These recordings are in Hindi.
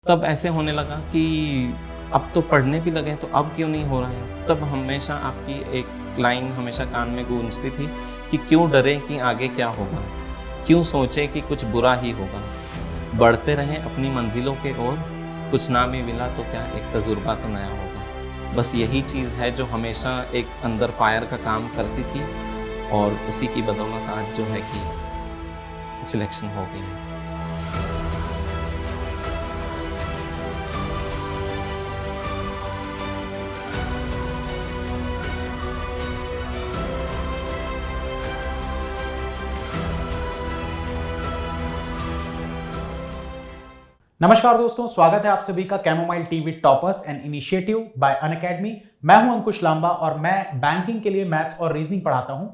तब ऐसे होने लगा कि अब तो पढ़ने भी लगे तो अब क्यों नहीं हो रहा है। तब हमेशा आपकी एक लाइन हमेशा कान में गूंजती थी कि क्यों डरे कि आगे क्या होगा, क्यों सोचे कि कुछ बुरा ही होगा, बढ़ते रहें अपनी मंजिलों के ओर, कुछ ना भी मिला तो क्या एक तजुर्बा तो नया होगा। बस यही चीज़ है जो हमेशा एक अंदर फायर का काम करती थी और उसी की बदौलत आज जो है कि सिलेक्शन हो गया है। नमस्कार दोस्तों, स्वागत है आप सभी का chamomile TV toppers and initiative by Unacademy. मैं हूं अंकुश लांबा और मैं बैंकिंग के लिए मैथ्स और रीजनिंग पढ़ाता हूं।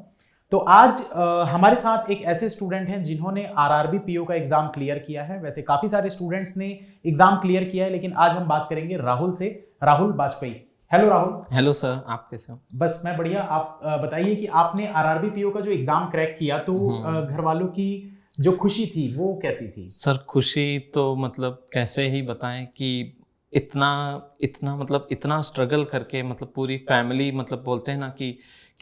तो आज हमारे साथ एक ऐसे स्टूडेंट हैं जिन्होंने आरआरबी पीओ का एग्जाम क्लियर किया है। वैसे काफी सारे स्टूडेंट्स ने एग्जाम क्लियर किया है, लेकिन आज हम बात करेंगे राहुल से, Rahul Vajpayee. Hello Rahul. Hello sir, आप कैसे हो? बस मैं बढ़िया। आप बताइए कि आपने आरआरबी पीओ का जो एग्जाम क्रैक किया तो घर वालों की जो खुशी थी वो कैसी थी? सर खुशी तो मतलब कैसे ही बताएं कि इतना इतना मतलब इतना स्ट्रगल करके मतलब पूरी फैमिली मतलब बोलते हैं ना कि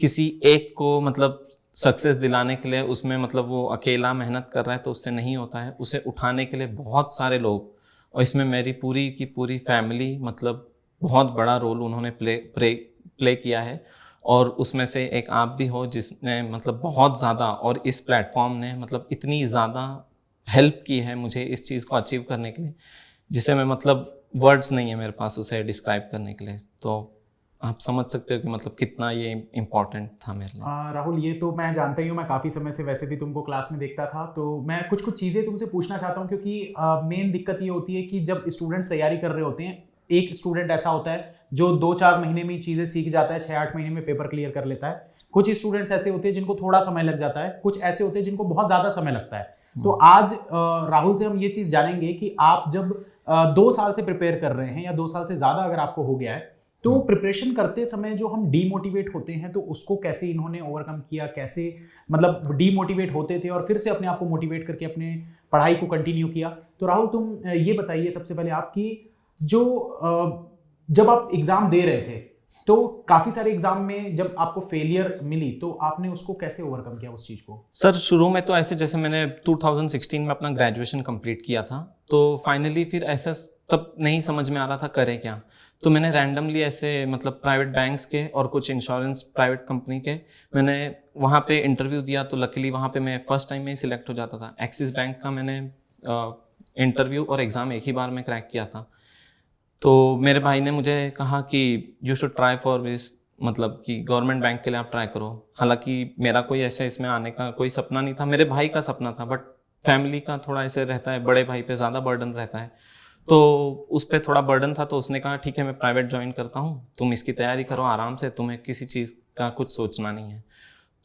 किसी एक को मतलब सक्सेस दिलाने के लिए उसमें मतलब वो अकेला मेहनत कर रहा है तो उससे नहीं होता है, उसे उठाने के लिए बहुत सारे लोग और इसमें मेरी पूरी की पूरी फैमिली मतलब बहुत बड़ा रोल उन्होंने प्ले किया है। और उसमें से एक आप भी हो जिसने मतलब बहुत ज़्यादा और इस प्लेटफॉर्म ने मतलब इतनी ज़्यादा हेल्प की है मुझे इस चीज़ को अचीव करने के लिए, जिसे मैं मतलब वर्ड्स नहीं है मेरे पास उसे डिस्क्राइब करने के लिए। तो आप समझ सकते हो कि मतलब कितना ये इम्पोर्टेंट था मेरे लिए। राहुल, ये तो मैं जानता ही हूँ। मैं काफ़ी समय से वैसे भी तुमको क्लास में देखता था, तो मैं कुछ कुछ चीज़ें तुमसे पूछना चाहता हूँ क्योंकि मेन दिक्कत ये होती है कि जब स्टूडेंट्स तैयारी कर रहे होते हैं, एक स्टूडेंट ऐसा होता है जो 2-4 महीने में चीज़ें सीख जाता है, 6-8 महीने में पेपर क्लियर कर लेता है। कुछ स्टूडेंट्स ऐसे होते हैं जिनको थोड़ा समय लग जाता है, कुछ ऐसे होते हैं जिनको बहुत ज़्यादा समय लगता है। तो आज राहुल से हम ये चीज़ जानेंगे कि आप जब 2 साल से प्रिपेयर कर रहे हैं या 2 साल से ज़्यादा अगर आपको हो गया है, तो प्रिपरेशन करते समय जो हम डीमोटिवेट होते हैं तो उसको कैसे इन्होंने ओवरकम किया, कैसे मतलब डीमोटिवेट होते थे और फिर से अपने आप को मोटिवेट करके अपने पढ़ाई को कंटिन्यू किया। तो राहुल, तुम ये बताइए सबसे पहले आपकी जो जब आप एग्जाम दे रहे थे तो काफी सारे एग्जाम में जब आपको फेलियर मिली तो आपने उसको कैसे ओवरकम किया उस चीज को? सर शुरू में तो ऐसे जैसे मैंने 2016 में अपना ग्रेजुएशन कंप्लीट किया था, तो फाइनली फिर ऐसा तब नहीं समझ में आ रहा था करे क्या। तो मैंने रैंडमली ऐसे मतलब प्राइवेट बैंक्स के और कुछ इंश्योरेंस प्राइवेट कंपनी के मैंने वहाँ पे इंटरव्यू दिया, तो लकीली वहाँ पे मैं फर्स्ट टाइम में ही सिलेक्ट हो जाता था। एक्सिस बैंक का मैंने इंटरव्यू और एग्ज़ाम एक ही बार में क्रैक किया था। तो मेरे भाई ने मुझे कहा कि you should try for this, मतलब कि गवर्नमेंट बैंक के लिए आप ट्राई करो। हालांकि मेरा कोई ऐसे इसमें आने का कोई सपना नहीं था, मेरे भाई का सपना था, बट फैमिली का थोड़ा ऐसे रहता है, बड़े भाई पे ज़्यादा बर्डन रहता है, तो उस पर थोड़ा बर्डन था। तो उसने कहा ठीक है मैं प्राइवेट ज्वाइन करता हूँ, तुम इसकी तैयारी करो आराम से, तुम्हें किसी चीज़ का कुछ सोचना नहीं है।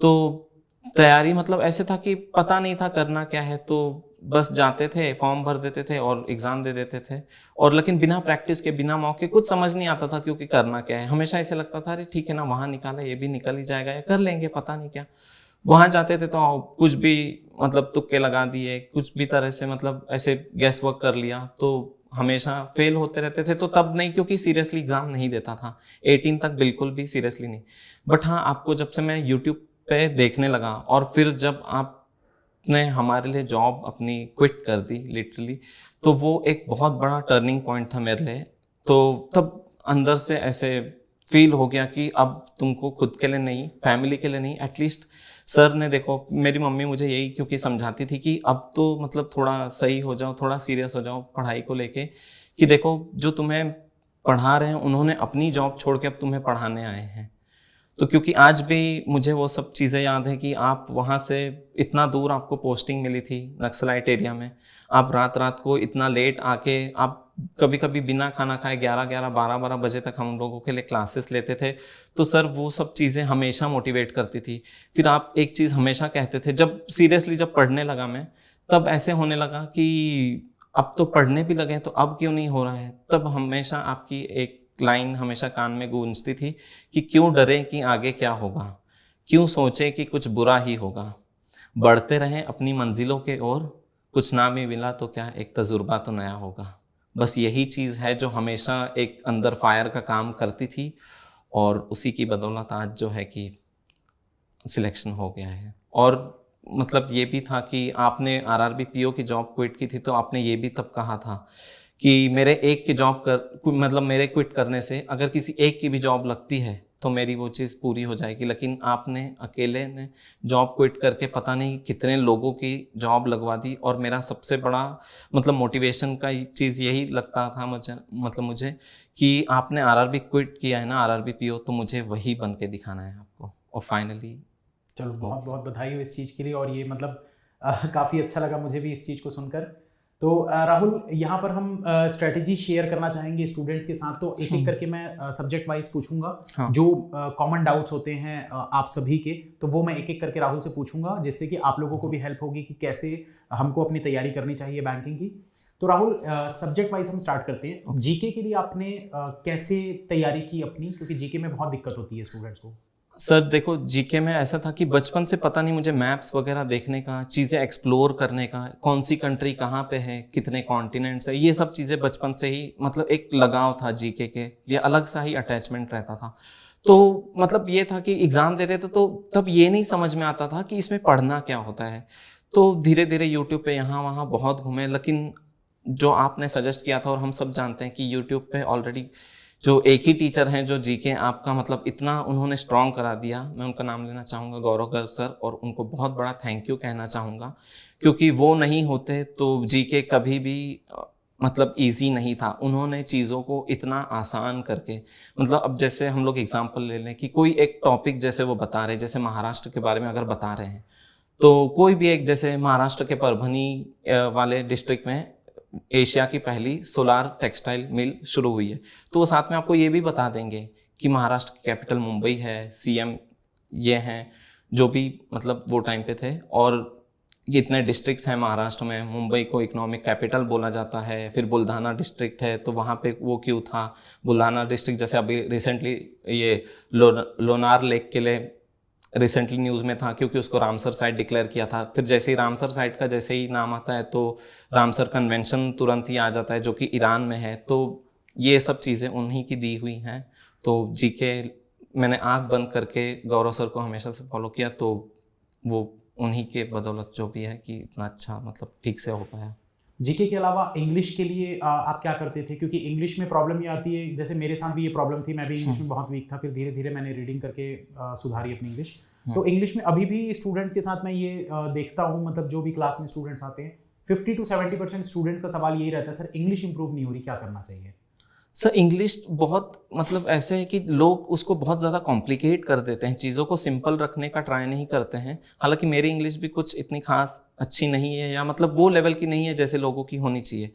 तो तैयारी मतलब ऐसे था कि पता नहीं था करना क्या है, तो बस जाते थे, फॉर्म भर देते थे और एग्ज़ाम दे देते थे। और लेकिन बिना प्रैक्टिस के, बिना मौके, कुछ समझ नहीं आता था क्योंकि करना क्या है। हमेशा ऐसे लगता था अरे ठीक है ना, वहाँ निकाला ये भी निकल ही जाएगा या कर लेंगे, पता नहीं क्या। वहाँ जाते थे तो कुछ भी मतलब तुक्के लगा दिए, कुछ भी तरह से मतलब ऐसे गैस वर्क कर लिया, तो हमेशा फेल होते रहते थे। तो तब नहीं, क्योंकि सीरियसली एग्ज़ाम नहीं देता था 18 तक, बिल्कुल भी सीरियसली नहीं। बट हाँ, आपको जब से मैं यूट्यूब पे देखने लगा और फिर जब आपने हमारे लिए जॉब अपनी क्विट कर दी लिटरली, तो वो एक बहुत बड़ा टर्निंग पॉइंट था मेरे लिए। तो तब अंदर से ऐसे फील हो गया कि अब तुमको खुद के लिए नहीं, फैमिली के लिए नहीं, एटलीस्ट सर ने देखो, मेरी मम्मी मुझे यही क्योंकि समझाती थी कि अब तो मतलब थोड़ा सही हो जाओ, थोड़ा सीरियस हो जाओ पढ़ाई को लेके, कि देखो जो तुम्हें पढ़ा रहे हैं उन्होंने अपनी जॉब छोड़ के अब तुम्हें पढ़ाने आए हैं। तो क्योंकि आज भी मुझे वो सब चीज़ें याद है कि आप वहाँ से इतना दूर आपको पोस्टिंग मिली थी नक्सलाइट एरिया में, आप रात रात को इतना लेट आके आप कभी कभी बिना खाना खाए 11-11, 12-12 बजे तक हम लोगों के लिए क्लासेस लेते थे। तो सर वो सब चीज़ें हमेशा मोटिवेट करती थी। फिर आप एक चीज़ हमेशा कहते थे, जब सीरियसली जब पढ़ने लगा मैं, तब ऐसे होने लगा कि अब तो पढ़ने भी लगे तो अब क्यों नहीं हो रहा है। तब हमेशा आपकी एक लाइन हमेशा कान में गूंजती थी कि क्यों डरे कि आगे क्या होगा, क्यों सोचे कि कुछ बुरा ही होगा, बढ़ते रहें अपनी मंजिलों के ओर, कुछ ना भी मिला तो क्या एक तजुर्बा तो नया होगा। बस यही चीज़ है जो हमेशा एक अंदर फायर का काम करती थी, और उसी की बदौलत आज जो है कि सिलेक्शन हो गया है। और मतलब ये भी था कि आपने आरआरबी पीओ की जॉब क्विट की थी, तो आपने ये भी तब कहा था कि मेरे एक की जॉब मतलब मेरे क्विट करने से अगर किसी एक की भी जॉब लगती है तो मेरी वो चीज़ पूरी हो जाएगी। लेकिन आपने अकेले ने जॉब क्विट करके पता नहीं कितने लोगों की जॉब लगवा दी, और मेरा सबसे बड़ा मतलब मोटिवेशन का चीज़ यही लगता था मुझे कि आपने आरआरबी क्विट किया है ना, आरआरबी पीओ, तो मुझे वही बन के दिखाना है आपको। और फाइनली चलो, बहुत बहुत बधाई हो इस चीज़ के लिए। और ये मतलब काफ़ी अच्छा लगा मुझे भी इस चीज़ को सुनकर। तो राहुल, यहाँ पर हम स्ट्रेटजी शेयर करना चाहेंगे स्टूडेंट्स के साथ। तो एक एक करके मैं सब्जेक्ट वाइज पूछूंगा। हाँ। जो कॉमन डाउट्स होते हैं आप सभी के, तो वो मैं एक एक करके राहुल से पूछूंगा, जिससे कि आप लोगों को भी हेल्प होगी कि कैसे हमको अपनी तैयारी करनी चाहिए बैंकिंग की। तो राहुल, सब्जेक्ट वाइज हम स्टार्ट करते हैं। जीके के लिए आपने कैसे तैयारी की अपनी, क्योंकि जीके में बहुत दिक्कत होती है स्टूडेंट्स को। सर देखो, जीके में ऐसा था कि बचपन से पता नहीं मुझे मैप्स वगैरह देखने का, चीज़ें एक्सप्लोर करने का, कौन सी कंट्री कहाँ पे है, कितने कॉन्टिनेंट्स है, ये सब चीज़ें बचपन से ही मतलब एक लगाव था जीके के लिए, अलग सा ही अटैचमेंट रहता था। तो मतलब ये था कि एग्ज़ाम देते थे तो तब ये नहीं समझ में आता था कि इसमें पढ़ना क्या होता है। तो धीरे धीरे यूट्यूब पे यहाँ वहाँ बहुत घूमे, लेकिन जो आपने सजेस्ट किया था, और हम सब जानते हैं कि यूट्यूब पे ऑलरेडी जो एक ही टीचर हैं जो जीके आपका मतलब इतना उन्होंने स्ट्रॉन्ग करा दिया, मैं उनका नाम लेना चाहूँगा, गौरव गर्ग सर, और उनको बहुत बड़ा थैंक यू कहना चाहूँगा, क्योंकि वो नहीं होते तो जीके कभी भी मतलब इजी नहीं था। उन्होंने चीज़ों को इतना आसान करके, मतलब अब जैसे हम लोग एग्जांपल ले लें कि कोई एक टॉपिक जैसे वो बता रहे, जैसे महाराष्ट्र के बारे में अगर बता रहे हैं, तो कोई भी एक, जैसे महाराष्ट्र के परभनी वाले डिस्ट्रिक्ट में एशिया की पहली सोलार टेक्सटाइल मिल शुरू हुई है, तो वो साथ में आपको ये भी बता देंगे कि महाराष्ट्र की कैपिटल मुंबई है, सीएम ये हैं जो भी मतलब वो टाइम पे थे, और ये इतने डिस्ट्रिक्ट्स हैं महाराष्ट्र में, मुंबई को इकोनॉमिक कैपिटल बोला जाता है। फिर बुल्धाना डिस्ट्रिक्ट है, तो वहाँ पे वो क्यों था बुल्धाना डिस्ट्रिक्ट, जैसे अभी रिसेंटली ये लोनार लेक के लिए रिसेंटली न्यूज़ में था, क्योंकि उसको रामसर साइट डिक्लेयर किया था। फिर जैसे ही रामसर साइट का जैसे ही नाम आता है तो रामसर कन्वेंशन तुरंत ही आ जाता है, जो कि ईरान में है। तो ये सब चीज़ें उन्हीं की दी हुई हैं। तो जीके मैंने आंख बंद करके गौरव सर को हमेशा से फॉलो किया, तो वो उन्हीं के बदौलत जो भी है कि इतना अच्छा मतलब ठीक से हो पाया। जीके के अलावा इंग्लिश के लिए आप क्या करते थे? क्योंकि इंग्लिश में प्रॉब्लम ये आती है, जैसे मेरे साथ भी ये प्रॉब्लम थी, मैं भी इंग्लिश में बहुत वीक था, फिर धीरे धीरे मैंने रीडिंग करके सुधारी अपनी इंग्लिश। तो इंग्लिश में अभी भी स्टूडेंट के साथ मैं ये देखता हूँ, मतलब जो भी क्लास में स्टूडेंट्स आते हैं 50 to 70% स्टूडेंट का सवाल यही रहता है, सर इंग्लिश इंप्रूव नहीं हो रही, क्या करना चाहिए? सर इंग्लिश बहुत मतलब ऐसे है कि लोग उसको बहुत ज़्यादा कॉम्प्लिकेट कर देते हैं, चीज़ों को सिंपल रखने का ट्राई नहीं करते हैं। हालांकि मेरी इंग्लिश भी कुछ इतनी खास अच्छी नहीं है, या मतलब वो लेवल की नहीं है जैसे लोगों की होनी चाहिए।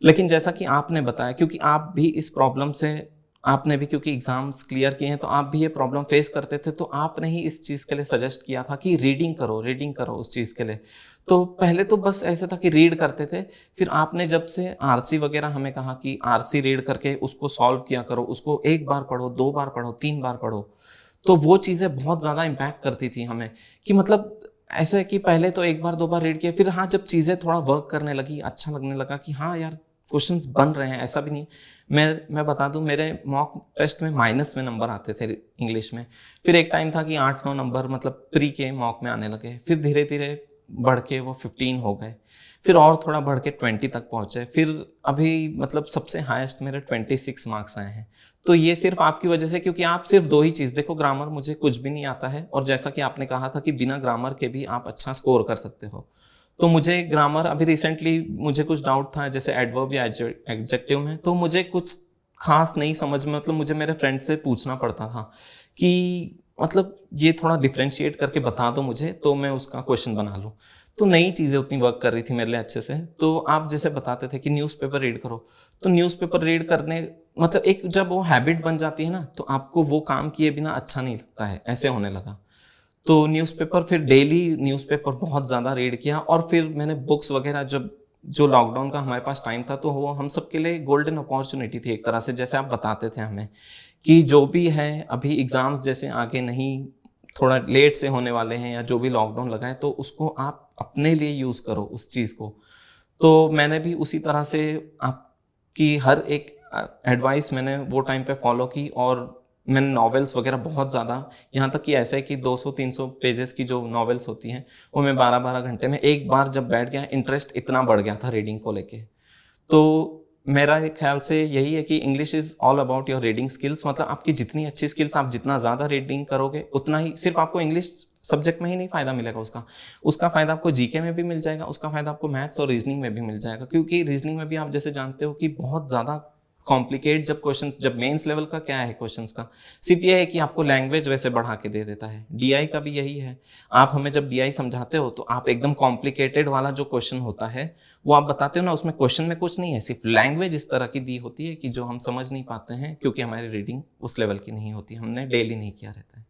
लेकिन जैसा कि आपने बताया, क्योंकि आप भी इस प्रॉब्लम से, आपने भी क्योंकि एग्जाम्स क्लियर किए हैं, तो आप भी ये प्रॉब्लम फेस करते थे, तो आपने ही इस चीज़ के लिए सजेस्ट किया था कि रीडिंग करो उस चीज़ के लिए। तो पहले तो बस ऐसा था कि रीड करते थे, फिर आपने जब से आरसी वगैरह हमें कहा कि आरसी रीड करके उसको सॉल्व किया करो, उसको एक बार पढ़ो, 2 बार पढ़ो, 3 बार पढ़ो, तो वो चीज़ें बहुत ज़्यादा इम्पैक्ट करती थी हमें। कि मतलब ऐसा है कि पहले तो एक बार 2 बार रीड किया, फिर हाँ जब चीज़ें थोड़ा वर्क करने लगी, अच्छा लगने लगा कि हाँ यार क्वेश्चंस बन रहे हैं, ऐसा भी नहीं। मैं बता दूं, मेरे मॉक टेस्ट में माइनस में नंबर आते थे इंग्लिश में। फिर एक टाइम था कि 8-9 नंबर मतलब प्री के मॉक में आने लगे, फिर धीरे धीरे बढ़ के वो 15 हो गए, फिर और थोड़ा बढ़ के 20 तक पहुंचे, फिर अभी मतलब सबसे हाईएस्ट मेरे 26 मार्क्स आए हैं। तो ये सिर्फ आपकी वजह से, क्योंकि आप सिर्फ 2 ही चीज़ देखो, ग्रामर मुझे कुछ भी नहीं आता है, और जैसा कि आपने कहा था कि बिना ग्रामर के भी आप अच्छा स्कोर कर सकते हो, तो मुझे ग्रामर अभी रिसेंटली मुझे कुछ डाउट था जैसे एडवर्ब या एडजेक्टिव में, तो मुझे कुछ खास नहीं समझ में, मतलब मुझे मेरे फ्रेंड से पूछना पड़ता था कि मतलब ये थोड़ा डिफ्रेंशिएट करके बता दो मुझे, तो मैं उसका क्वेश्चन बना लूँ। तो नई चीज़ें उतनी वर्क कर रही थी मेरे लिए अच्छे से। तो आप जैसे बताते थे कि न्यूज़पेपर रीड करो, तो न्यूज़पेपर रीड करने मतलब एक जब वो हैबिट बन जाती है ना, तो आपको वो काम किए बिना अच्छा नहीं लगता है, ऐसे होने लगा। तो न्यूज़पेपर, फिर डेली न्यूज़पेपर बहुत ज़्यादा रीड किया, और फिर मैंने बुक्स वगैरह, जब जो लॉकडाउन का हमारे पास टाइम था, तो वो हम सब के लिए गोल्डन अपॉर्चुनिटी थी एक तरह से, जैसे आप बताते थे हमें कि जो भी है अभी एग्ज़ाम्स जैसे आगे नहीं, थोड़ा लेट से होने वाले हैं, या जो भी लॉकडाउन लगा है, तो उसको आप अपने लिए यूज़ करो उस चीज़ को। तो मैंने भी उसी तरह से कि हर एक एडवाइस मैंने वो टाइम पे फॉलो की, और मैंने नॉवेल्स वगैरह बहुत ज़्यादा, यहाँ तक कि ऐसा है कि 200-300 पेजेस की जो नॉवेल्स होती हैं वो मैं 12-12 घंटे में एक बार जब बैठ गया, इंटरेस्ट इतना बढ़ गया था रीडिंग को लेके। तो मेरा एक ख्याल से यही है कि English is all about your reading skills. मतलब आपकी जितनी अच्छी स्किल्स, आप जितना ज़्यादा रीडिंग करोगे उतना ही, सिर्फ आपको इंग्लिश सब्जेक्ट में ही नहीं फ़ायदा मिलेगा उसका फ़ायदा आपको जीके में भी मिल जाएगा, उसका फ़ायदा आपको मैथ्स और रीजनिंग में भी मिल जाएगा। क्योंकि रीजनिंग में भी आप जैसे जानते हो कि बहुत ज़्यादा कॉम्प्लिकेट जब क्वेश्चंस, जब मेंस लेवल का क्या है क्वेश्चंस का, सिर्फ ये है कि आपको लैंग्वेज वैसे बढ़ा के दे देता है। डीआई का भी यही है, आप हमें जब डीआई समझाते हो तो आप एकदम कॉम्प्लिकेटेड वाला जो क्वेश्चन होता है वो आप बताते हो ना, उसमें क्वेश्चन में कुछ नहीं है, सिर्फ लैंग्वेज इस तरह की दी होती है कि जो हम समझ नहीं पाते हैं, क्योंकि हमारी रीडिंग उस लेवल की नहीं होती, हमने डेली नहीं किया रहता है।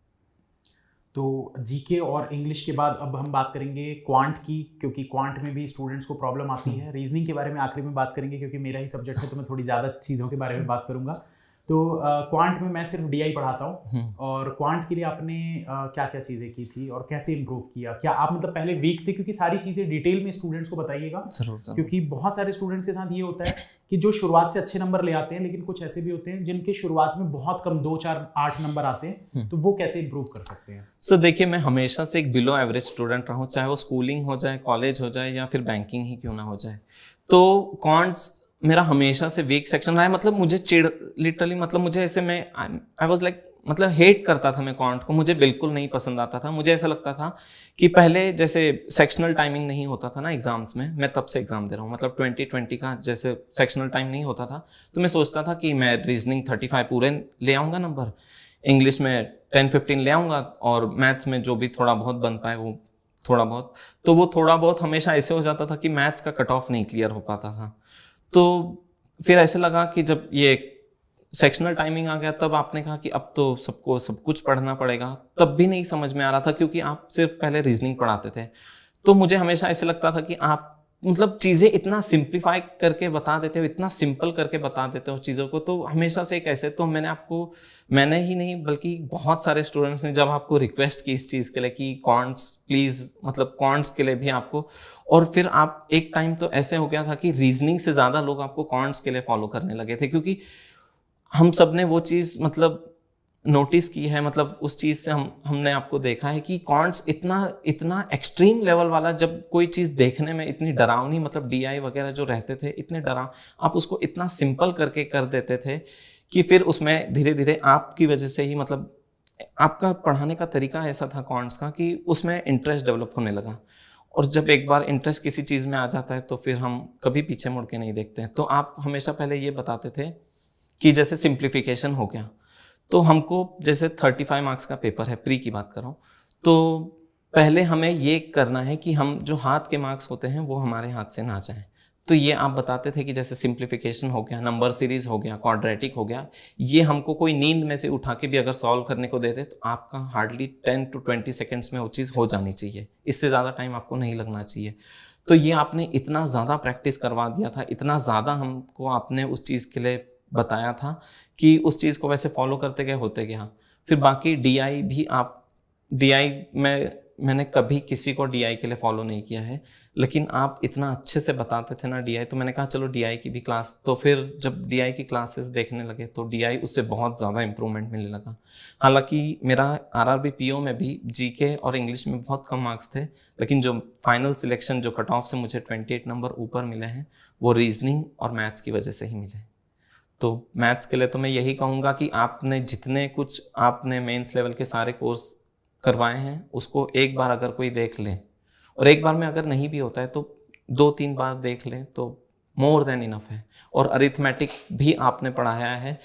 तो जीके और इंग्लिश के बाद अब हम बात करेंगे क्वांट की, क्योंकि क्वांट में भी स्टूडेंट्स को प्रॉब्लम आती है। रीजनिंग के बारे में आखिरी में बात करेंगे क्योंकि मेरा ही सब्जेक्ट है, तो मैं थोड़ी ज़्यादा चीज़ों के बारे में बात करूंगा। तो क्वांट में मैं सिर्फ डीआई पढ़ाता हूँ, और क्वांट के लिए आपने क्या क्या चीज़ें की थी और कैसे इम्प्रूव किया? क्या आप मतलब पहले वीक थे? क्योंकि सारी चीज़ें डिटेल में स्टूडेंट्स को बताइएगा, जरूर। क्योंकि बहुत सारे स्टूडेंट्स के साथ ये होता है कि जो शुरुआत से अच्छे नंबर ले आते हैं, लेकिन कुछ ऐसे भी होते हैं जिनके शुरुआत में बहुत कम 2, 4, 8 नंबर आते हैं, तो वो कैसे इम्प्रूव कर सकते हैं? सो देखिए, मैं हमेशा से एक बिलो एवरेज स्टूडेंट रहा हूँ, चाहे वो स्कूलिंग हो जाए, कॉलेज हो जाए, या फिर बैंकिंग ही क्यों ना हो जाए। तो क्वांट्स मेरा हमेशा से वीक सेक्शन रहा है। मतलब मुझे लिटरली, मतलब मुझे ऐसे, मैं आई वाज लाइक, मतलब हेट करता था मैं क्वांट को, मुझे बिल्कुल नहीं पसंद आता था। मुझे ऐसा लगता था कि पहले जैसे सेक्शनल टाइमिंग नहीं होता था ना एग्जाम्स में, मैं तब से एग्जाम दे रहा हूँ, मतलब 2020 का जैसे सेक्शनल टाइम नहीं होता था, तो मैं सोचता था कि मैं रीजनिंग 35 पूरे ले आऊँगा नंबर, इंग्लिश में 10-15 ले आऊँगा, और मैथ्स में जो भी थोड़ा बहुत बन पाए वो थोड़ा बहुत। तो वो थोड़ा बहुत हमेशा ऐसे हो जाता था कि मैथ्स का कट ऑफ नहीं क्लियर हो पाता था। तो फिर ऐसे लगा कि जब ये सेक्शनल टाइमिंग आ गया, तब आपने कहा कि अब तो सबको सब कुछ पढ़ना पड़ेगा। तब भी नहीं समझ में आ रहा था, क्योंकि आप सिर्फ पहले रीजनिंग पढ़ाते थे। तो मुझे हमेशा ऐसे लगता था कि आप मतलब चीज़ें इतना सिंप्लीफाई करके बता देते हो, इतना सिंपल करके बता देते हो चीज़ों को। तो हमेशा से एक ऐसे, तो मैंने ही नहीं बल्कि बहुत सारे स्टूडेंट्स ने जब आपको रिक्वेस्ट की इस चीज़ के लिए कि क्वांट्स प्लीज़, मतलब क्वांट्स के लिए भी आपको, और फिर आप एक टाइम तो ऐसे हो गया था कि रीजनिंग से ज़्यादा लोग आपको क्वांट्स के लिए फॉलो करने लगे थे, क्योंकि हम सब ने वो चीज़ मतलब नोटिस की है, मतलब उस चीज़ से हमने आपको देखा है कि क्वांट्स इतना एक्सट्रीम लेवल वाला, जब कोई चीज़ देखने में इतनी डरावनी, मतलब डीआई वगैरह जो रहते थे इतने डराव, आप उसको इतना सिंपल करके कर देते थे कि फिर उसमें धीरे धीरे आपकी वजह से ही, मतलब आपका पढ़ाने का तरीका ऐसा था क्वांट्स का कि उसमें इंटरेस्ट डेवलप होने लगा। और जब एक बार इंटरेस्ट किसी चीज़ में आ जाता है तो फिर हम कभी पीछे मुड़ के नहीं देखते हैं। तो आप हमेशा पहले ये बताते थे कि जैसे सिंप्लीफिकेशन हो गया, तो हमको जैसे 35 मार्क्स का पेपर है, प्री की बात कर रहा हूँ, तो पहले हमें ये करना है कि हम जो हाथ के मार्क्स होते हैं वो हमारे हाथ से ना जाएं। तो ये आप बताते थे कि जैसे सिंप्लीफिकेशन हो गया, नंबर सीरीज हो गया, क्वाड्रेटिक हो गया, ये हमको कोई नींद में से उठा के भी अगर सॉल्व करने को दे दे तो आपका हार्डली 10 to 20 सेकेंड्स में वो चीज़ हो जानी चाहिए, इससे ज़्यादा टाइम आपको नहीं लगना चाहिए। तो ये आपने इतना ज़्यादा प्रैक्टिस करवा दिया था, इतना ज़्यादा हमको आपने उस चीज़ के लिए बताया था कि उस चीज़ को वैसे फॉलो करते गए, होते गया। फिर बाकी डीआई भी, आप डीआई में मैंने कभी किसी को डीआई के लिए फॉलो नहीं किया है, लेकिन आप इतना अच्छे से बताते थे ना डीआई, तो मैंने कहा चलो डीआई की भी क्लास। तो फिर जब डीआई की क्लासेस देखने लगे तो डीआई उससे बहुत ज़्यादा इंप्रूवमेंट मिलने लगा। हालांकि मेरा आरआरबी पीओ में भी जीके और इंग्लिश में बहुत कम मार्क्स थे, लेकिन जो फाइनल सिलेक्शन, जो कट ऑफ से मुझे 28 नंबर ऊपर मिले हैं, वो रीजनिंग और मैथ्स की वजह से ही मिले। तो मैथ्स के लिए तो मैं यही कहूँगा कि आपने जितने कुछ आपने मेंस लेवल के सारे कोर्स करवाए हैं, उसको एक बार अगर कोई देख ले, और एक बार में अगर नहीं भी होता है तो 2-3 बार देख लें तो मोर देन इनफ है। और अरिथमेटिक भी आपने पढ़ाया है,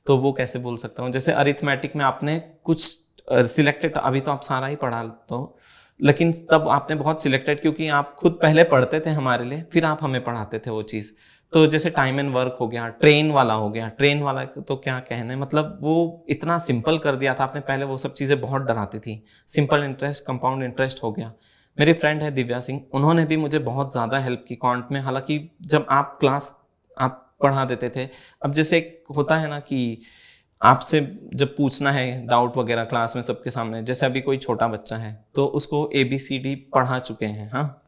तो वो कैसे बोल सकता हूँ, जैसे अरिथमेटिक में आपने कुछ सिलेक्टेड, अभी तो आप सारा ही पढ़ा तो, लेकिन तब आपने बहुत सिलेक्टेड, क्योंकि आप खुद पहले पढ़ते थे हमारे लिए, फिर आप हमें पढ़ाते थे वो चीज़। तो जैसे टाइम एंड वर्क हो गया, ट्रेन वाला हो गया, ट्रेन वाला तो क्या कहने, मतलब वो इतना सिंपल कर दिया था आपने, पहले वो सब चीज़ें बहुत डराती थी। सिंपल इंटरेस्ट, कंपाउंड इंटरेस्ट हो गया। मेरी फ्रेंड है दिव्या सिंह, उन्होंने भी मुझे बहुत ज़्यादा हेल्प की क्वांट में। हालांकि जब आप क्लास आप पढ़ा देते थे, अब जैसे होता है ना कि आपसे जब पूछना है डाउट वगैरह क्लास में सबके सामने, जैसे अभी कोई छोटा बच्चा है तो उसको ABCD पढ़ा चुके हैं, हाँ,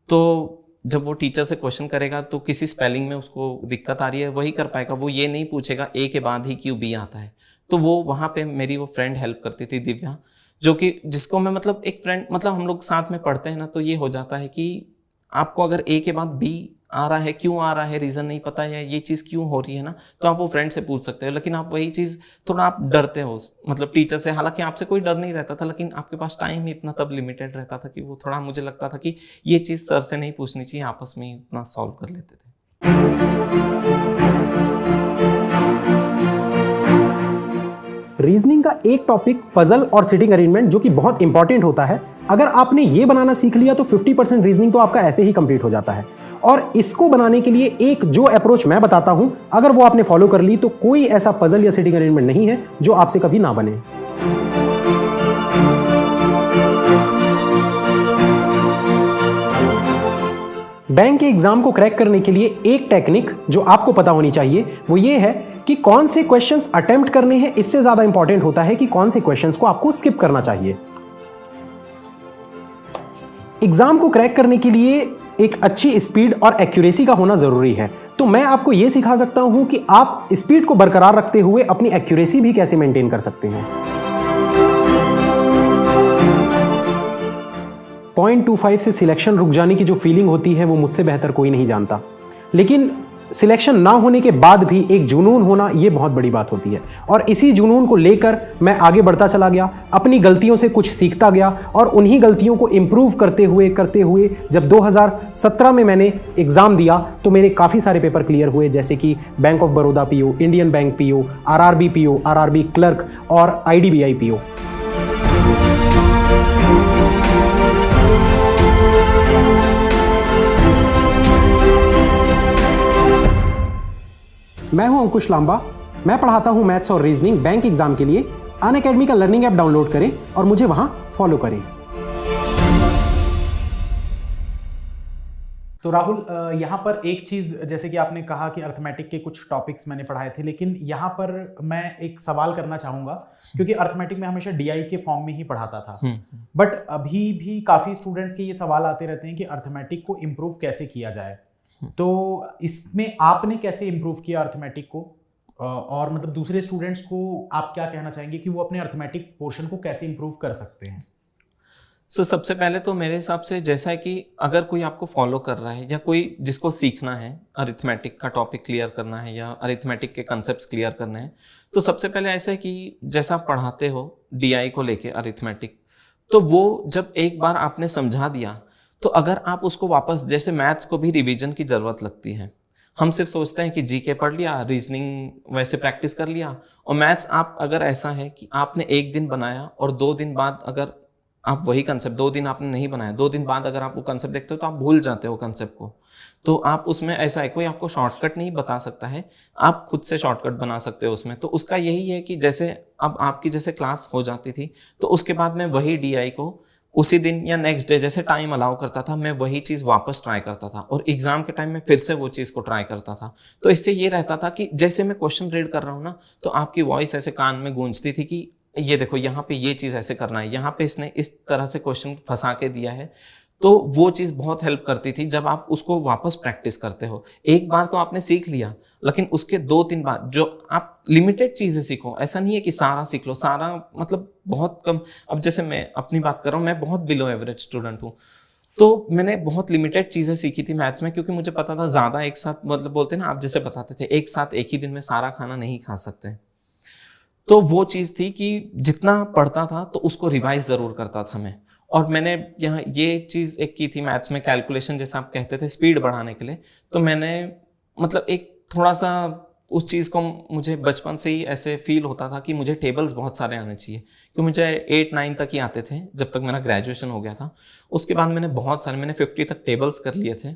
तो जब वो टीचर से क्वेश्चन करेगा तो किसी स्पेलिंग में उसको दिक्कत आ रही है वही कर पाएगा, वो ये नहीं पूछेगा ए के बाद ही क्यों बी आता है। तो वो वहाँ पे मेरी वो फ्रेंड हेल्प करती थी दिव्या, जो कि जिसको मैं मतलब एक फ्रेंड, मतलब हम लोग साथ में पढ़ते हैं ना, तो ये हो जाता है कि आपको अगर ए के बाद बी आ रहा है, क्यों आ रहा है, रीज़न नहीं पता है, ये चीज़ क्यों हो रही है ना, तो आप वो फ्रेंड से पूछ सकते हो। लेकिन आप वही चीज़ थोड़ा आप डरते हो मतलब टीचर से, हालांकि आपसे कोई डर नहीं रहता था, लेकिन आपके पास टाइम ही इतना तब लिमिटेड रहता था कि वो थोड़ा मुझे लगता था कि ये चीज़ सर से नहीं पूछनी चाहिए, आपस में ही इतना सॉल्व कर लेते थे। रीजनिंग का एक टॉपिक पजल और सिटिंग अरेंजमेंट जो कि बहुत इंपॉर्टेंट होता है, अगर आपने ये बनाना सीख लिया तो 50% रीजनिंग तो आपका ऐसे ही कंप्लीट हो जाता है। और इसको बनाने के लिए एक जो अप्रोच मैं बताता हूं, अगर वो आपने फॉलो कर ली तो कोई ऐसा पजल या सिटिंग अरेंजमेंट नहीं है जो आपसे कभी ना बने। बैंक के एग्जाम को क्रैक करने के लिए एक टेक्निक जो आपको पता होनी चाहिए वो ये है कि कौन से क्वेश्चंस अटेम्प्ट करने हैं, इससे ज्यादा इंपॉर्टेंट होता है कि कौन से क्वेश्चंस को आपको स्किप करना चाहिए। एग्जाम को क्रैक करने के लिए एक अच्छी स्पीड और एक्यूरेसी का होना जरूरी है। तो मैं आपको यह सिखा सकता हूं कि आप स्पीड को बरकरार रखते हुए अपनी एक्यूरेसी भी कैसे मेंटेन कर सकते हैं। 0.25 से सिलेक्शन रुक जाने की जो फीलिंग होती है वो मुझसे बेहतर कोई नहीं जानता, लेकिन सिलेक्शन ना होने के बाद भी एक जुनून होना ये बहुत बड़ी बात होती है। और इसी जुनून को लेकर मैं आगे बढ़ता चला गया, अपनी गलतियों से कुछ सीखता गया और उन्हीं गलतियों को इम्प्रूव करते हुए जब 2017 में मैंने एग्ज़ाम दिया तो मेरे काफ़ी सारे पेपर क्लियर हुए, जैसे कि bank of Baroda PO, Indian bank PO, RRB PO, RRB clerk और आईडीबीआई पीओ। मैं हूं अंकुश लांबा, मैं पढ़ाता हूं मैथ्स और रीजनिंग बैंक एग्जाम के लिए। अनअकैडमी का लर्निंग ऐप डाउनलोड करें और मुझे वहां फॉलो करें। तो राहुल, यहाँ पर एक चीज़, जैसे कि आपने कहा कि अर्थमेटिक के कुछ टॉपिक्स मैंने पढ़ाए थे, लेकिन यहाँ पर मैं एक सवाल करना चाहूँगा, क्योंकि अर्थमेटिक में हमेशा डीआई के फॉर्म में ही पढ़ाता था, बट अभी भी काफ़ी स्टूडेंट्स के ये सवाल आते रहते हैं कि अर्थमेटिक को इम्प्रूव कैसे किया जाए। तो इसमें आपने कैसे इम्प्रूव किया अर्थमेटिक को, और मतलब दूसरे स्टूडेंट्स को आप क्या कहना चाहेंगे कि वो अपने अर्थमेटिक पोर्शन को कैसे इम्प्रूव कर सकते हैं? सबसे पहले तो मेरे हिसाब से जैसा है कि अगर कोई आपको फॉलो कर रहा है या कोई जिसको सीखना है, अरिथमेटिक का टॉपिक क्लियर करना है या अरिथमेटिक के कंसेप्ट्स क्लियर करने हैं, तो सबसे पहले ऐसा है कि जैसा आप पढ़ाते हो डीआई को लेके अरिथमेटिक, तो वो जब एक बार आपने समझा दिया तो अगर आप उसको वापस, जैसे मैथ्स को भी रिवीजन की ज़रूरत लगती है, हम सिर्फ सोचते हैं कि जीके पढ़ लिया, रीजनिंग वैसे प्रैक्टिस कर लिया, और मैथ्स आप अगर ऐसा है कि आपने एक दिन बनाया और 2 दिन बाद अगर आप वही कंसेप्ट 2 दिन आपने नहीं बनाया, 2 दिन बाद अगर आप वो कंसेप्ट देखते हो तो आप भूल जाते हो कंसेप्ट को। तो आप उसमें ऐसा है, कोई आपको शॉर्टकट नहीं बता सकता है, आप खुद से शॉर्टकट बना सकते हो उसमें। तो उसका यही है कि जैसे अब आपकी जैसे क्लास हो जाती थी तो उसके बाद मैं वही डीआई को उसी दिन या नेक्स्ट डे जैसे टाइम अलाउ करता था, मैं वही चीज़ वापस ट्राई करता था और एग्जाम के टाइम में फिर से वो चीज़ को ट्राई करता था। तो इससे ये रहता था कि जैसे मैं क्वेश्चन रीड कर रहा हूँ ना, तो आपकी वॉइस ऐसे कान में गूंजती थी कि ये देखो यहाँ पे ये चीज़ ऐसे करना है, यहाँ पे इसने इस तरह से क्वेश्चन फंसा के दिया है। तो वो चीज़ बहुत हेल्प करती थी जब आप उसको वापस प्रैक्टिस करते हो। एक बार तो आपने सीख लिया, लेकिन उसके 2-3 बार जो आप लिमिटेड चीज़ें सीखो, ऐसा नहीं है कि सारा सीख लो, सारा मतलब बहुत कम। अब जैसे मैं अपनी बात कर रहा हूँ, मैं बहुत बिलो एवरेज स्टूडेंट हूँ, तो मैंने बहुत लिमिटेड चीज़ें सीखी थी मैथ्स में, क्योंकि मुझे पता था ज़्यादा एक साथ, मतलब बोलते हैं ना, आप जैसे बताते थे एक साथ एक ही दिन में सारा खाना नहीं खा सकते। तो वो चीज़ थी कि जितना पढ़ता था तो उसको रिवाइज ज़रूर करता था मैं। और मैंने यहाँ ये चीज़ एक की थी मैथ्स में, कैलकुलेशन जैसा आप कहते थे स्पीड बढ़ाने के लिए, तो मैंने मतलब एक थोड़ा सा उस चीज़ को, मुझे बचपन से ही ऐसे फील होता था कि मुझे टेबल्स बहुत सारे आने चाहिए, क्योंकि मुझे 8-9 तक ही आते थे जब तक मेरा ग्रेजुएशन हो गया था। उसके बाद मैंने 50 तक टेबल्स कर लिए थे।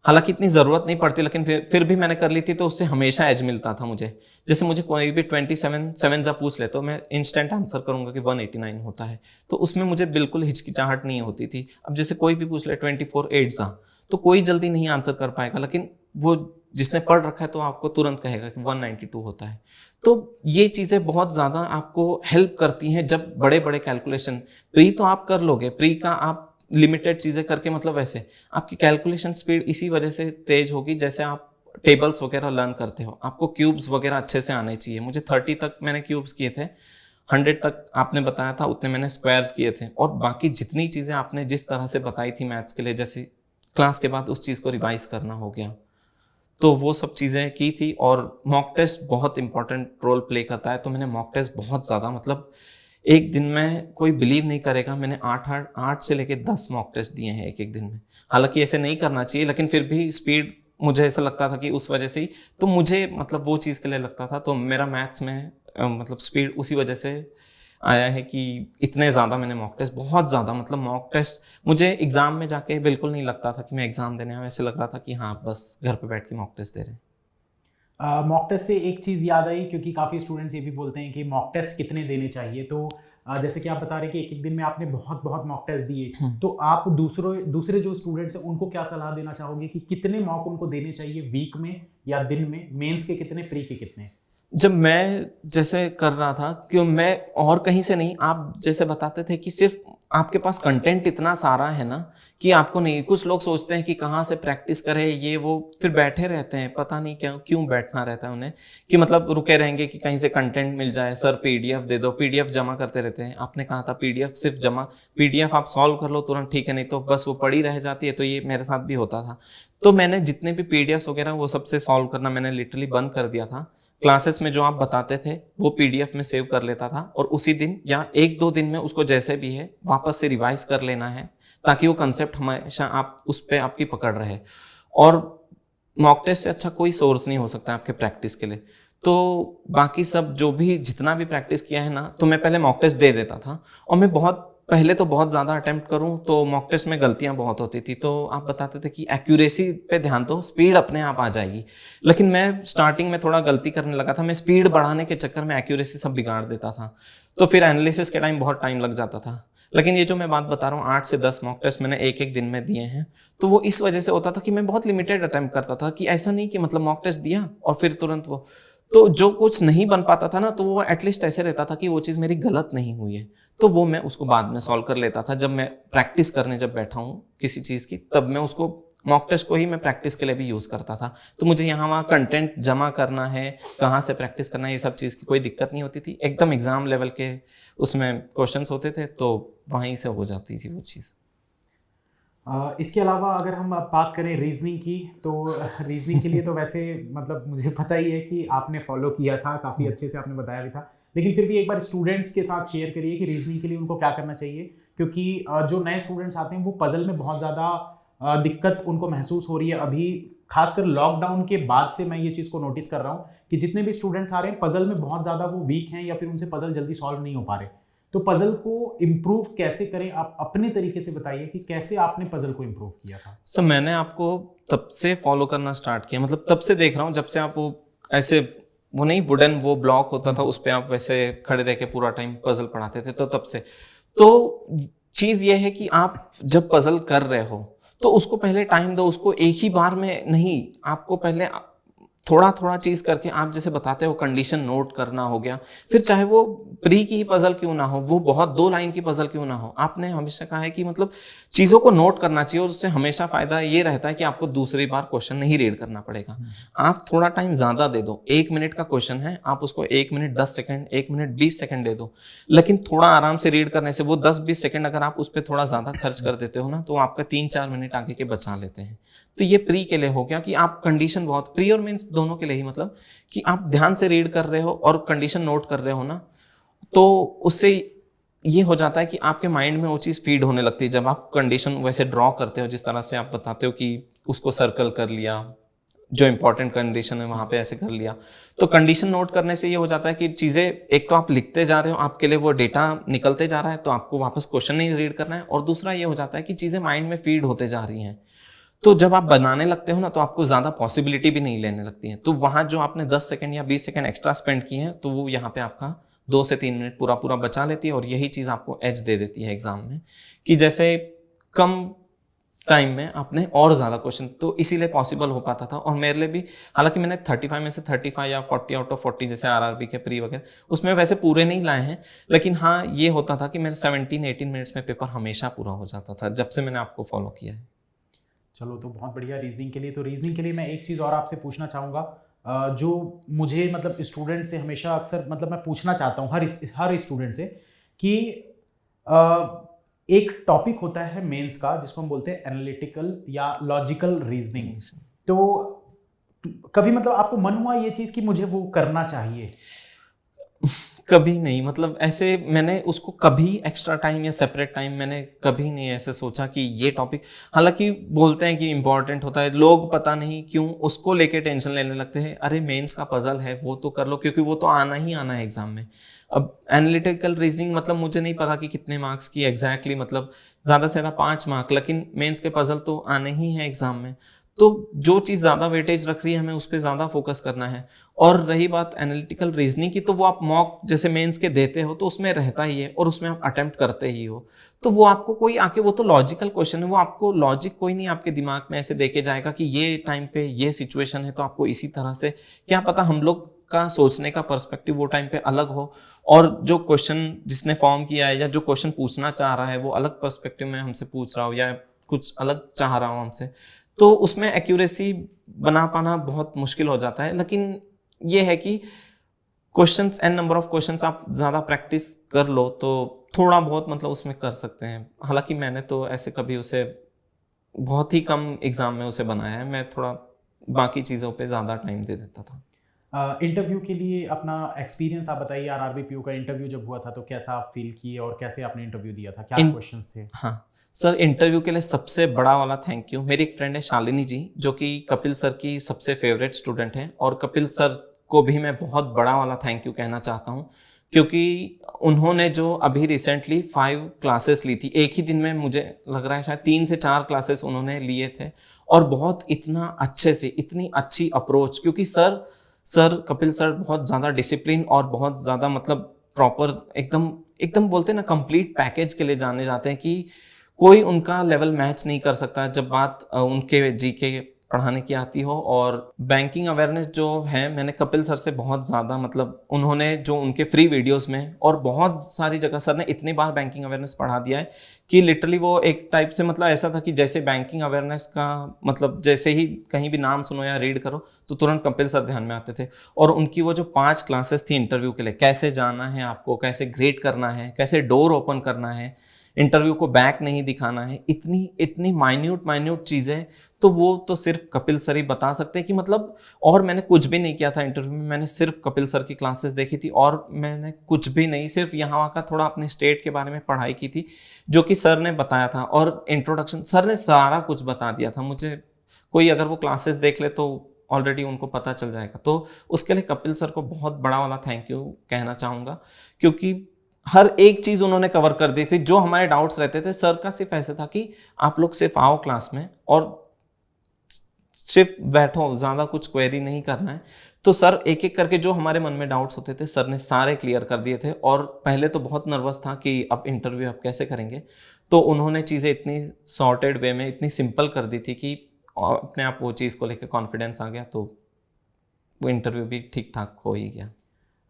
हालांकि इतनी ज़रूरत नहीं पड़ती, लेकिन फिर भी मैंने कर ली थी, तो उससे हमेशा एज मिलता था मुझे। जैसे मुझे कोई भी 27 जब पूछ ले तो मैं इंस्टेंट आंसर करूंगा कि 189 होता है, तो उसमें मुझे बिल्कुल हिचकिचाहट नहीं होती थी। अब जैसे कोई भी पूछ ले 24 तो कोई जल्दी नहीं आंसर कर पाएगा, लेकिन वो जिसने पढ़ रखा है तो आपको तुरंत कहेगा कि 192 होता है। तो ये चीज़ें बहुत ज़्यादा आपको हेल्प करती हैं जब बड़े बड़े कैलकुलेशन, प्री तो आप कर लोगे, प्री का आप लिमिटेड चीज़ें करके मतलब वैसे आपकी कैलकुलेशन स्पीड इसी वजह से तेज होगी जैसे आप टेबल्स वगैरह लर्न करते हो, आपको क्यूब्स वगैरह अच्छे से आने चाहिए। मुझे 30 तक मैंने क्यूब्स किए थे, 100 तक आपने बताया था उतने मैंने स्क्वायर्स किए थे, और बाकी जितनी चीज़ें आपने जिस तरह से बताई थी मैथ्स के लिए, जैसे क्लास के बाद उस चीज़ को रिवाइज करना हो गया, तो वो सब चीज़ें की थी। और मॉक टेस्ट बहुत इंपॉर्टेंट रोल प्ले करता है, तो मैंने मॉक टेस्ट बहुत ज़्यादा, मतलब एक दिन में कोई बिलीव नहीं करेगा, मैंने 8 से लेके 10 मॉक टेस्ट दिए हैं एक दिन में। हालांकि ऐसे नहीं करना चाहिए, लेकिन फिर भी स्पीड मुझे ऐसा लगता था कि उस वजह से ही, तो मुझे मतलब वो चीज़ के लिए लगता था, तो मेरा मैथ्स में मतलब स्पीड उसी वजह से आया है कि इतने ज़्यादा मैंने मॉक टेस्ट, बहुत ज़्यादा, मतलब मॉक टेस्ट मुझे एग्ज़ाम में जाके बिल्कुल नहीं लगता था कि मैं एग्ज़ाम देने आया, ऐसे लग रहा था कि हाँ बस घर पे बैठ के मॉक टेस्ट दे रहे हैं। मॉक टेस्ट से एक चीज़ याद आई, क्योंकि काफ़ी स्टूडेंट्स ये भी बोलते हैं कि मॉक टेस्ट कितने देने चाहिए। तो जैसे कि आप बता रहे कि एक दिन में आपने बहुत बहुत मॉक टेस्ट दिए, तो आप दूसरे जो स्टूडेंट्स हैं उनको क्या सलाह देना चाहोगे कि कितने मॉक उनको देने चाहिए, वीक में या दिन में? मेंस के कितने, प्री के कितने? जब मैं जैसे कर रहा था, क्यों मैं और कहीं से नहीं, आप जैसे बताते थे कि सिर्फ आपके पास कंटेंट इतना सारा है ना कि आपको नहीं, कुछ लोग सोचते हैं कि कहाँ से प्रैक्टिस करें ये वो, फिर बैठे रहते हैं, पता नहीं क्यों बैठना रहता है उन्हें, कि मतलब रुके रहेंगे कि कहीं से कंटेंट मिल जाए, सर पीडीएफ दे दो, पीडीएफ जमा करते रहते हैं। आपने कहा था पीडीएफ सिर्फ जमा, पीडीएफ आप सॉल्व कर लो तुरंत, ठीक है, नहीं तो बस वो पड़ी रह जाती है। तो ये मेरे साथ भी होता था, तो मैंने जितने भी पीडीएफ वगैरह वो सबसे सॉल्व करना मैंने लिटरली बंद कर दिया था। क्लासेस में जो आप बताते थे वो पीडीएफ में सेव कर लेता था, और उसी दिन या 1-2 दिन में उसको जैसे भी है वापस से रिवाइज कर लेना है, ताकि वो कंसेप्ट हमेशा आप उस पर आपकी पकड़ रहे। और मॉक टेस्ट से अच्छा कोई सोर्स नहीं हो सकता आपके प्रैक्टिस के लिए। तो बाकी सब जो भी जितना भी प्रैक्टिस किया है ना, तो मैं पहले मॉक टेस्ट दे देता था, और मैं पहले तो बहुत ज़्यादा अटेम्प्ट करूं तो मॉक टेस्ट में गलतियां बहुत होती थी। तो आप बताते थे कि एक्यूरेसी पे ध्यान दो, स्पीड अपने आप आ जाएगी। लेकिन मैं स्टार्टिंग में थोड़ा गलती करने लगा था, मैं स्पीड बढ़ाने के चक्कर में एक्यूरेसी सब बिगाड़ देता था, तो फिर एनालिसिस के टाइम बहुत टाइम लग जाता था। लेकिन ये जो मैं बात बता रहा हूँ 8 से 10 मॉक टेस्ट मैंने एक दिन में दिए हैं, तो वो इस वजह से होता था कि मैं बहुत लिमिटेड अटेम्प्ट करता था, कि ऐसा नहीं कि मतलब मॉक टेस्ट दिया और फिर तुरंत वो, तो जो कुछ नहीं बन पाता था ना, तो वो एटलीस्ट ऐसे रहता था कि वो चीज़ मेरी गलत नहीं हुई है, तो वो मैं उसको बाद में सॉल्व कर लेता था। जब मैं प्रैक्टिस करने जब बैठा हूँ किसी चीज़ की, तब मैं उसको मॉक टेस्ट को ही मैं प्रैक्टिस के लिए भी यूज़ करता था। तो मुझे यहाँ वहाँ कंटेंट जमा करना है, कहाँ से प्रैक्टिस करना है, ये सब चीज़ की कोई दिक्कत नहीं होती थी। एकदम एग्जाम लेवल के उसमें क्वेश्चंस होते थे, तो वहीं से हो जाती थी वो चीज़। इसके अलावा अगर हम बात करें रीजनिंग की, तो रीजनिंग के लिए तो वैसे मतलब मुझे पता ही है कि आपने फॉलो किया था, काफ़ी अच्छे से आपने बताया भी था, लेकिन फिर भी एक बार स्टूडेंट्स के साथ शेयर करिए कि रीजनिंग के लिए उनको क्या करना चाहिए, क्योंकि जो नए स्टूडेंट्स आते हैं वो पजल में बहुत ज़्यादा दिक्कत उनको महसूस हो रही है अभी, खासकर लॉकडाउन के बाद से मैं ये चीज़ को नोटिस कर रहा हूँ कि जितने भी स्टूडेंट्स आ रहे हैं पजल में बहुत ज़्यादा वो वीक हैं, या फिर उनसे पजल जल्दी सॉल्व नहीं हो पा रहे। तो पजल को इम्प्रूव कैसे करें, आप अपने तरीके से बताइए कि कैसे आपने पजल को इम्प्रूव किया था। सर मैंने आपको तब से फॉलो करना स्टार्ट किया, मतलब तब से देख रहा हूँ, जब से आप वो ऐसे वो नहीं वुडन वो ब्लॉक होता था उस पर आप वैसे खड़े रह के पूरा टाइम पजल पढ़ाते थे, तो तब से। तो चीज़ ये है कि आप जब पजल कर रहे हो तो उसको पहले टाइम दो, उसको एक ही बार में नहीं, आपको पहले थोड़ा थोड़ा चीज़ करके, आप जैसे बताते हो कंडीशन नोट करना हो गया, फिर चाहे वो प्री की पजल क्यों ना हो, वो बहुत 2 लाइन की पजल क्यों ना हो, आपने हमेशा कहा है कि मतलब चीज़ों को नोट करना चाहिए, और उससे हमेशा फ़ायदा ये रहता है कि आपको दूसरी बार क्वेश्चन नहीं रीड करना पड़ेगा। आप थोड़ा टाइम ज़्यादा दे दो, 1 मिनट का क्वेश्चन है, आप उसको 1 मिनट 10 सेकेंड, 1 मिनट 20 सेकेंड दे दो, लेकिन थोड़ा आराम से रीड करने से वो 10-20 सेकेंड अगर आप उस पर थोड़ा ज़्यादा खर्च कर देते हो ना, तो आपका 3-4 मिनट आगे के बचा लेते हैं। तो ये प्री के लिए हो गया कि आप कंडीशन बहुत, प्री और मेंस दोनों के लिए ही, मतलब कि आप ध्यान से रीड कर रहे हो और कंडीशन नोट कर रहे हो ना, तो उससे ये हो जाता है कि आपके माइंड में वो चीज़ फीड होने लगती है। जब आप कंडीशन वैसे ड्रॉ करते हो, जिस तरह से आप बताते हो कि उसको सर्कल कर लिया, जो इंपॉर्टेंट कंडीशन है वहाँ पे ऐसे कर लिया, तो कंडीशन नोट करने से ये हो जाता है कि चीज़ें एक तो आप लिखते जा रहे हो, आपके लिए वो डेटा निकलते जा रहा है, तो आपको वापस क्वेश्चन नहीं रीड करना है, और दूसरा ये हो जाता है कि चीज़ें माइंड में फीड होते जा रही हैं। तो जब आप बनाने लगते हो ना, तो आपको ज़्यादा पॉसिबिलिटी भी नहीं लेने लगती है, तो वहाँ जो आपने 10 सेकंड या 20 सेकंड एक्स्ट्रा स्पेंड किए हैं, तो वो यहाँ पे आपका 2 से 3 मिनट पूरा बचा लेती है, और यही चीज़ आपको एज दे देती है एग्जाम में, कि जैसे कम टाइम में आपने और ज़्यादा क्वेश्चन, तो इसीलिए पॉसिबल हो पाता था। और मेरे लिए भी, हालांकि मैंने 35 में से 35 या 40 आउट ऑफ 40 जैसे आरआरबी के प्री वगैरह उसमें वैसे पूरे नहीं लाए हैं, लेकिन हाँ ये होता था कि मेरे 17-18 मिनट्स में पेपर हमेशा पूरा हो जाता था जब से मैंने आपको फॉलो किया है। चलो, तो बहुत बढ़िया। रीजनिंग के लिए, तो रीजनिंग के लिए मैं एक चीज़ और आपसे पूछना चाहूँगा, जो मुझे मतलब स्टूडेंट से हमेशा अक्सर मतलब मैं पूछना चाहता हूँ हर स्टूडेंट से कि एक टॉपिक होता है मेंस का जिसको हम बोलते हैं एनालिटिकल या लॉजिकल रीजनिंग। तो कभी मतलब आपको मन हुआ ये चीज़ कि मुझे वो करना चाहिए? कभी नहीं, मतलब ऐसे मैंने उसको कभी एक्स्ट्रा टाइम या सेपरेट टाइम मैंने कभी नहीं ऐसे सोचा कि ये टॉपिक, हालांकि बोलते हैं कि इम्पॉर्टेंट होता है, लोग पता नहीं क्यों उसको लेके टेंशन लेने लगते हैं। अरे मेंस का पजल है वो तो कर लो, क्योंकि वो तो आना ही आना है एग्जाम में। अब एनालिटिकल रीजनिंग मतलब मुझे नहीं पता कि कितने मार्क्स की एग्जैक्टली, मतलब ज़्यादा से ज़्यादा 5 मार्क, लेकिन मेंस के पजल तो आने ही हैं एग्जाम में। तो जो चीज़ ज़्यादा वेटेज रख रही है हमें उस पर ज़्यादा फोकस करना है। और रही बात एनालिटिकल रीजनिंग की, तो वो आप मॉक जैसे मेंस के देते हो तो उसमें रहता ही है और उसमें आप अटेम्प्ट करते ही हो, तो वो आपको कोई आके, वो तो लॉजिकल क्वेश्चन है, वो आपको लॉजिक कोई नहीं आपके दिमाग में ऐसे देके जाएगा कि ये टाइम पे ये सिचुएशन है तो आपको इसी तरह से, क्या पता हम लोग का सोचने का पर्सपेक्टिव वो टाइम पे अलग हो और जो क्वेश्चन जिसने फॉर्म किया है या जो क्वेश्चन पूछना चाह रहा है वो अलग पर्सपेक्टिव में हमसे पूछ रहा हो या कुछ अलग चाह रहा हो हमसे, तो उसमें एक्यूरेसी बना पाना बहुत मुश्किल हो जाता है। लेकिन ये है कि questions, an number of questions आप ज़्यादा प्रैक्टिस कर लो तो थोड़ा बहुत मतलब उसमें कर सकते हैं। हालांकि मैंने तो ऐसे कभी उसे बहुत ही कम एग्जाम में उसे बनाया है, मैं थोड़ा बाकी चीज़ों पे ज़्यादा टाइम दे देता था। इंटरव्यू के लिए अपना एक्सपीरियंस आप बताइए। आरआरबी पीयू का इंटरव्यू जब हुआ था तो कैसा आप फील किए और कैसे आपने इंटरव्यू दिया था, क्या क्वेश्चंस थे? हाँ सर, इंटरव्यू के लिए सबसे बड़ा वाला थैंक यू, मेरी एक फ्रेंड है शालिनी जी जो कि कपिल सर की सबसे फेवरेट स्टूडेंट हैं, और कपिल सर को भी मैं बहुत बड़ा वाला थैंक यू कहना चाहता हूँ, क्योंकि उन्होंने जो अभी रिसेंटली 5 क्लासेस ली थी एक ही दिन में, मुझे लग रहा है शायद 3 से 4 क्लासेस उन्होंने लिए थे, और बहुत इतना अच्छे से, इतनी अच्छी अप्रोच, क्योंकि सर कपिल सर बहुत ज़्यादा डिसिप्लिन और बहुत ज़्यादा मतलब प्रॉपर एकदम बोलते हैं ना कंप्लीट पैकेज के लिए जाने जाते हैं कि कोई उनका लेवल मैच नहीं कर सकता जब बात उनके जीके पढ़ाने की आती हो। और बैंकिंग अवेयरनेस जो है, मैंने कपिल सर से बहुत ज़्यादा मतलब उन्होंने जो उनके फ्री वीडियोस में और बहुत सारी जगह सर ने इतनी बार बैंकिंग अवेयरनेस पढ़ा दिया है कि लिटरली वो एक टाइप से मतलब ऐसा था कि जैसे बैंकिंग अवेयरनेस का मतलब जैसे ही कहीं भी नाम सुनो या रीड करो तो तुरंत कपिल सर ध्यान में आते थे। और उनकी वो जो 5 क्लासेस थी इंटरव्यू के लिए, कैसे जाना है आपको, कैसे ग्रेड करना है, कैसे डोर ओपन करना है, इंटरव्यू को बैक नहीं दिखाना है, इतनी माइन्यूट चीज़ें, तो वो तो सिर्फ कपिल सर ही बता सकते हैं कि मतलब, और मैंने कुछ भी नहीं किया था इंटरव्यू में, मैंने सिर्फ कपिल सर की क्लासेस देखी थी और मैंने कुछ भी नहीं, सिर्फ यहाँ वहाँ का थोड़ा अपने स्टेट के बारे में पढ़ाई की थी जो कि सर ने बताया था, और इंट्रोडक्शन सर ने सारा कुछ बता दिया था मुझे। कोई अगर वो क्लासेस देख ले तो ऑलरेडी उनको पता चल जाएगा, तो उसके लिए कपिल सर को बहुत बड़ा वाला थैंक यू कहना चाहूँगा, क्योंकि हर एक चीज़ उन्होंने कवर कर दी थी। जो हमारे डाउट्स रहते थे सर का सिर्फ ऐसा था कि आप लोग सिर्फ आओ क्लास में और सिर्फ बैठो, ज़्यादा कुछ क्वेरी नहीं करना है। तो सर एक एक करके जो हमारे मन में डाउट्स होते थे सर ने सारे क्लियर कर दिए थे, और पहले तो बहुत नर्वस था कि अब इंटरव्यू अब कैसे करेंगे, तो उन्होंने चीज़ें इतनी सॉर्टेड वे में इतनी सिंपल कर दी थी कि अपने आप वो चीज़ को लेकर कॉन्फिडेंस आ गया, तो वो इंटरव्यू भी ठीक ठाक हो ही गया।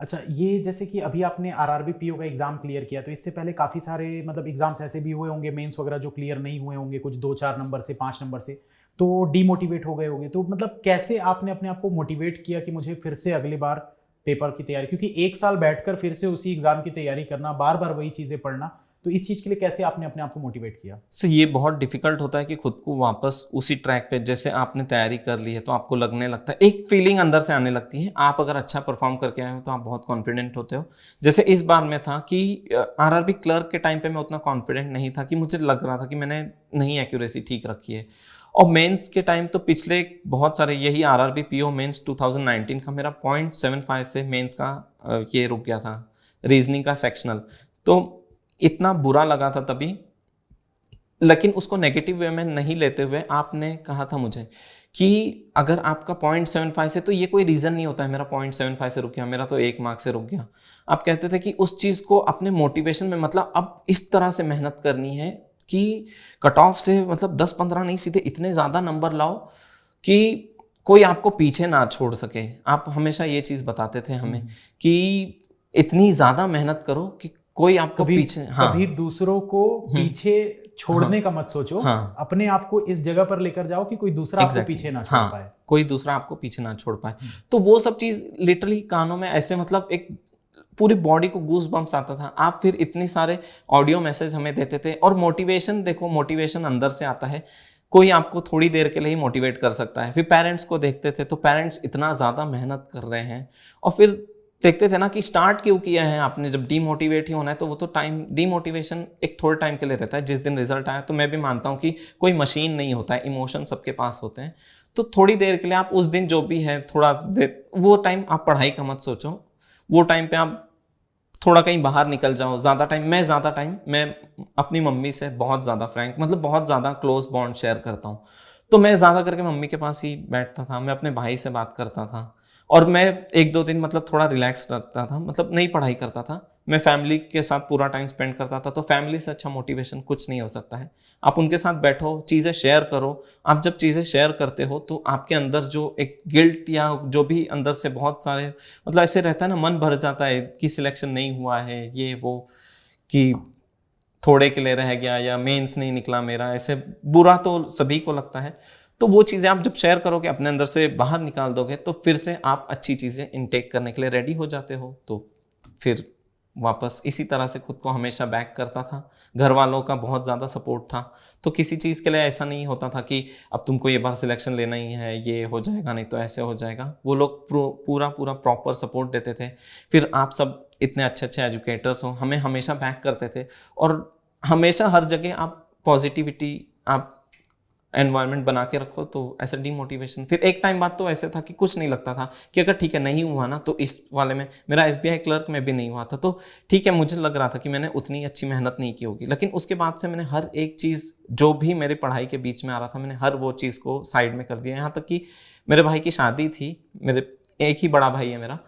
अच्छा, ये जैसे कि अभी आपने आरआरबी पीओ का एग्जाम क्लियर किया, तो इससे पहले काफ़ी सारे मतलब एग्जाम्स ऐसे भी हुए होंगे मेंस वगैरह जो क्लियर नहीं हुए होंगे, कुछ 2-4 नंबर से 5 नंबर से, तो डीमोटिवेट हो गए होंगे। तो मतलब कैसे आपने अपने आप को मोटिवेट किया कि मुझे फिर से अगली बार पेपर की तैयारी, क्योंकि 1 साल बैठकर फिर से उसी एग्जाम की तैयारी करना, बार बार वही चीज़ें पढ़ना, तो इस चीज़ के लिए कैसे आपने अपने आप को मोटिवेट किया? सर ये बहुत डिफिकल्ट होता है कि खुद को वापस उसी ट्रैक पे, जैसे आपने तैयारी कर ली है तो आपको लगने लगता है, एक फीलिंग अंदर से आने लगती है। आप अगर अच्छा परफॉर्म करके आए हो तो आप बहुत कॉन्फिडेंट होते हो। जैसे इस बार में था कि आरआरबी क्लर्क के टाइम पे मैं उतना कॉन्फिडेंट नहीं था, कि मुझे लग रहा था कि मैंने नहीं एक्यूरेसी ठीक रखी है। और मेंस के टाइम तो पिछले बहुत सारे, यही आरआरबी पीओ मेंस 2019 का मेरा 0.75 से मेंस का ये रुक गया था, रीजनिंग का सेक्शनल, तो इतना बुरा लगा था तभी। लेकिन उसको नेगेटिव वे में नहीं लेते हुए आपने कहा था मुझे कि अगर आपका 0.75 से, तो ये कोई रीज़न नहीं होता है मेरा 0.75 से रुक गया, मेरा तो 1 मार्क से रुक गया। आप कहते थे कि उस चीज़ को अपने मोटिवेशन में, मतलब अब इस तरह से मेहनत करनी है, कि कट ऑफ से मतलब 10-15 नहीं, सीधे इतने ज़्यादा नंबर लाओ कि कोई आपको पीछे ना छोड़ सके। आप हमेशा ये चीज़ बताते थे हमें कि इतनी ज़्यादा मेहनत करो कि कोई आपको पीछे, हाँ, कभी दूसरों को पीछे छोड़ने का मत सोचो, हाँ, अपने आप को इस जगह पर लेकर जाओ कि कोई दूसरा आपको पीछे ना छोड़ पाए। कोई दूसरा आपको पीछे ना छोड़ पाए। तो वो सब चीज़ लिटरली कानों में ऐसे मतलब एक पूरी बॉडी को गूज बम्स आता था। आप फिर इतने सारे ऑडियो मैसेज हमें देते थे, और मोटिवेशन देखो, मोटिवेशन अंदर से आता है, कोई आपको थोड़ी देर के लिए ही मोटिवेट कर सकता है। फिर पेरेंट्स को देखते थे तो पेरेंट्स इतना ज़्यादा मेहनत कर रहे हैं, और फिर देखते थे ना कि स्टार्ट क्यों किया है आपने, जब डीमोटिवेट ही होना है तो वो तो टाइम, डीमोटिवेशन एक थोड़े टाइम के लिए रहता है। जिस दिन रिजल्ट आया, तो मैं भी मानता हूँ कि कोई मशीन नहीं होता है, इमोशन सबके पास होते हैं। तो थोड़ी देर के लिए आप उस दिन जो भी है, थोड़ा देर वो टाइम आप पढ़ाई का मत सोचो, वो टाइम पे आप थोड़ा कहीं बाहर निकल जाओ। ज़्यादा टाइम मैं अपनी मम्मी से बहुत ज़्यादा फ्रैंक, मतलब बहुत ज़्यादा क्लोज बॉन्ड शेयर करता हूँ। तो मैं ज़्यादा करके मम्मी के पास ही बैठता था, मैं अपने भाई से बात करता था, और मैं 1-2 दिन मतलब थोड़ा रिलैक्स रखता था, मतलब नहीं पढ़ाई करता था, मैं फैमिली के साथ पूरा टाइम स्पेंड करता था। तो फैमिली से अच्छा मोटिवेशन कुछ नहीं हो सकता है। आप उनके साथ बैठो, चीज़ें शेयर करो। आप जब चीज़ें शेयर करते हो तो आपके अंदर जो एक गिल्ट या जो भी अंदर से बहुत सारे मतलब ऐसे रहता है ना, मन भर जाता है कि सिलेक्शन नहीं हुआ है, ये वो, कि थोड़े के लिए रह गया या मेंस नहीं निकला मेरा, ऐसे बुरा तो सभी को लगता है। तो वो चीज़ें आप जब शेयर करोगे, अपने अंदर से बाहर निकाल दोगे, तो फिर से आप अच्छी चीज़ें इनटेक करने के लिए रेडी हो जाते हो। तो फिर वापस इसी तरह से खुद को हमेशा बैक करता था। घर वालों का बहुत ज़्यादा सपोर्ट था, तो किसी चीज़ के लिए ऐसा नहीं होता था कि अब तुमको ये बार सिलेक्शन लेना ही है, ये हो जाएगा नहीं तो ऐसे हो जाएगा। वो लोग पूरा प्रॉपर सपोर्ट देते थे। फिर आप सब इतने अच्छे एजुकेटर्स हो, हमें हमेशा बैक करते थे, और हमेशा हर जगह आप पॉजिटिविटी, आप एनवायरनमेंट बना के रखो, तो ऐसा डीमोटिवेशन। फिर एक टाइम बाद तो ऐसे था कि कुछ नहीं लगता था कि अगर ठीक है नहीं हुआ ना, तो इस वाले में मेरा SBI क्लर्क में भी नहीं हुआ था, तो ठीक है, मुझे लग रहा था कि मैंने उतनी अच्छी मेहनत नहीं की होगी। लेकिन उसके बाद से मैंने हर एक चीज़ जो भी मेरी पढ़ाई के बीच में आ रहा था, मैंने हर वो चीज़ को साइड में कर दिया। यहाँ तक कि मेरे भाई की शादी थी, मेरे एक ही बड़ा भाई है मेरा,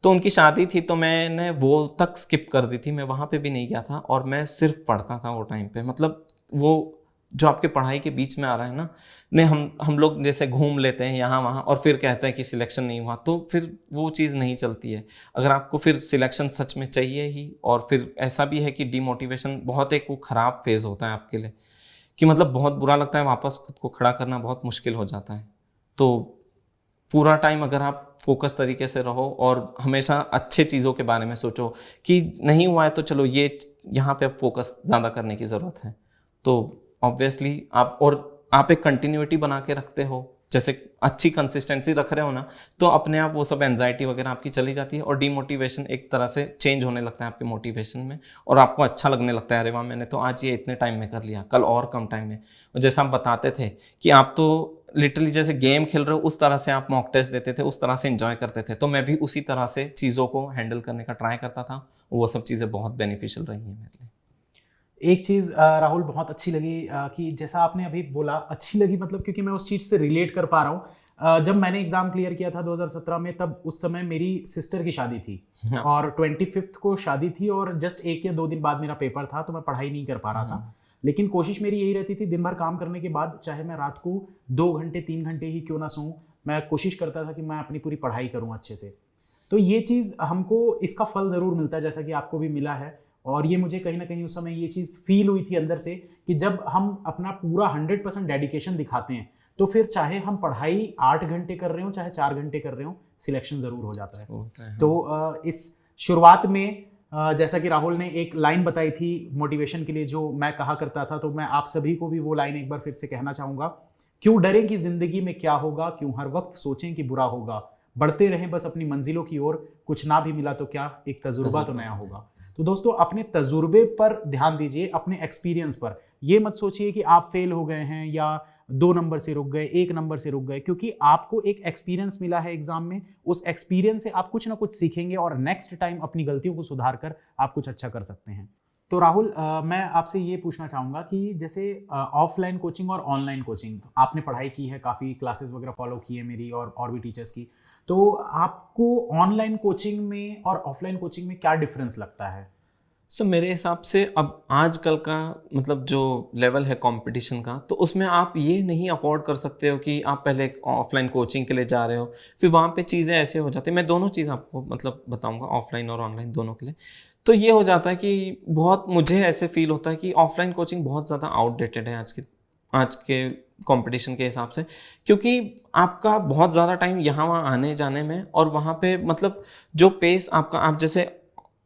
तो उनकी शादी थी, तो मैंने वो तक स्किप कर दी थी, मैं वहाँ पे भी नहीं गया था, और मैं सिर्फ पढ़ता था वो टाइम पे। मतलब वो जो आपके पढ़ाई के बीच में आ रहा है ना, ने हम लोग जैसे घूम लेते हैं यहाँ वहाँ, और फिर कहते हैं कि सिलेक्शन नहीं हुआ, तो फिर वो चीज़ नहीं चलती है। अगर आपको फिर सिलेक्शन सच में चाहिए ही, और फिर ऐसा भी है कि डीमोटिवेशन बहुत एक वो ख़राब फेज़ होता है आपके लिए, कि मतलब बहुत बुरा लगता है, वापस खुद को खड़ा करना बहुत मुश्किल हो जाता है। तो पूरा टाइम अगर आप फोकस तरीके से रहो और हमेशा अच्छे चीज़ों के बारे में सोचो कि नहीं हुआ है तो चलो ये यहाँ पे अब फोकस ज़्यादा करने की ज़रूरत है, तो ऑब्वियसली आप एक कंटिन्यूटी बना के रखते हो, जैसे अच्छी कंसिस्टेंसी रख रहे हो ना, तो अपने आप वो सब एंजाइटी वगैरह आपकी चली जाती है, और डीमोटिवेशन एक तरह से चेंज होने लगता है आपके मोटिवेशन में, और आपको अच्छा लगने लगता है, अरे वाह मैंने तो आज ये इतने टाइम में कर लिया, कल और कम टाइम में। और जैसा आप बताते थे कि आप तो लिटरली जैसे गेम खेल रहे हो उस तरह से आप मॉक टेस्ट देते थे, उस तरह से एंजॉय करते थे, तो मैं भी उसी तरह से चीज़ों को हैंडल करने का ट्राई करता था। वो सब चीज़ें बहुत बेनिफिशियल रही हैं मेरे लिए। एक चीज़ राहुल बहुत अच्छी लगी कि जैसा आपने अभी बोला, अच्छी लगी मतलब क्योंकि मैं उस चीज़ से रिलेट कर पा रहा हूँ। जब मैंने एग्ज़ाम क्लियर किया था 2017 में, तब उस समय मेरी सिस्टर की शादी थी, और 25 को शादी थी, और जस्ट 1 या 2 दिन बाद मेरा पेपर था, तो मैं पढ़ाई नहीं कर पा रहा था। लेकिन कोशिश मेरी यही रहती थी, दिन भर काम करने के बाद चाहे मैं रात को 2 घंटे 3 घंटे ही क्यों ना सोऊं, मैं कोशिश करता था कि मैं अपनी पूरी पढ़ाई करूं अच्छे से। तो ये चीज़ हमको इसका फल ज़रूर मिलता है, जैसा कि आपको भी मिला है। और ये मुझे कहीं ना कहीं उस समय ये चीज़ फील हुई थी अंदर से कि जब हम अपना पूरा 100% डेडिकेशन दिखाते हैं, तो फिर चाहे हम पढ़ाई 8 घंटे कर रहे हो चाहे 4 घंटे कर रहे हो, सिलेक्शन ज़रूर हो जाता है। तो इस शुरुआत में जैसा कि राहुल ने एक लाइन बताई थी मोटिवेशन के लिए, जो मैं कहा करता था, तो मैं आप सभी को भी वो लाइन एक बार फिर से कहना चाहूँगा। क्यों डरें कि ज़िंदगी में क्या होगा, क्यों हर वक्त सोचें कि बुरा होगा, बढ़ते रहें बस अपनी मंजिलों की ओर, कुछ ना भी मिला तो क्या, एक तजुर्बा तो नया होगा। तो दोस्तों, अपने तजुर्बे पर ध्यान दीजिए, अपने एक्सपीरियंस पर। ये मत सोचिए कि आप फेल हो गए हैं या 2 नंबर से रुक गए, 1 नंबर से रुक गए, क्योंकि आपको एक एक्सपीरियंस मिला है एग्जाम में। उस एक्सपीरियंस से आप कुछ ना कुछ सीखेंगे और नेक्स्ट टाइम अपनी गलतियों को सुधार कर आप कुछ अच्छा कर सकते हैं। तो राहुल, मैं आपसे ये पूछना चाहूँगा कि जैसे ऑफलाइन कोचिंग और ऑनलाइन कोचिंग, आपने पढ़ाई की है, काफ़ी क्लासेस वगैरह फॉलो की है मेरी और भी टीचर्स की, तो आपको ऑनलाइन कोचिंग में और ऑफलाइन कोचिंग में क्या डिफरेंस लगता है? सो मेरे हिसाब से अब आजकल का मतलब जो लेवल है कंपटीशन का, तो उसमें आप ये नहीं अफोर्ड कर सकते हो कि आप पहले ऑफलाइन कोचिंग के लिए जा रहे हो, फिर वहाँ पे चीज़ें ऐसे हो जाती है। मैं दोनों चीज़ आपको मतलब बताऊंगा, ऑफलाइन और ऑनलाइन दोनों के लिए। तो ये हो जाता है कि बहुत मुझे ऐसे फील होता है कि ऑफलाइन कोचिंग बहुत ज़्यादा आउटडेटेड है आज के कंपटीशन के हिसाब से, क्योंकि आपका बहुत ज़्यादा टाइम यहाँ वहाँ आने जाने में, और वहाँ पे मतलब जो पेस आपका, आप जैसे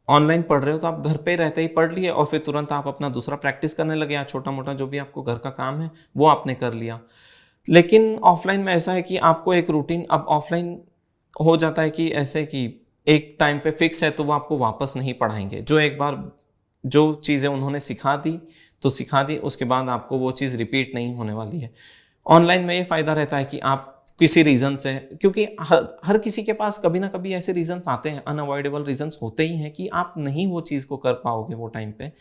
ऑनलाइन पढ़ रहे हो तो आप घर पे रहते ही पढ़ लिए और फिर तुरंत आप अपना दूसरा प्रैक्टिस करने लगे, या छोटा मोटा जो भी आपको घर का काम है वो आपने कर लिया। लेकिन ऑफलाइन में ऐसा है कि आपको एक रूटीन, अब ऑफलाइन हो जाता है कि ऐसे कि एक टाइम पे फिक्स है तो वो आपको वापस नहीं पढ़ाएंगे। जो एक बार जो चीज़ें उन्होंने सिखा दी तो सिखा दी, उसके बाद आपको वो चीज़ रिपीट नहीं होने वाली है। ऑनलाइन में ये फ़ायदा रहता है कि आप किसी रीज़न से, क्योंकि हर किसी के पास कभी ना कभी ऐसे रीजंस आते हैं, अनअवॉइडेबल रीजंस होते ही हैं कि आप नहीं वो चीज़ को कर पाओगे वो टाइम पे।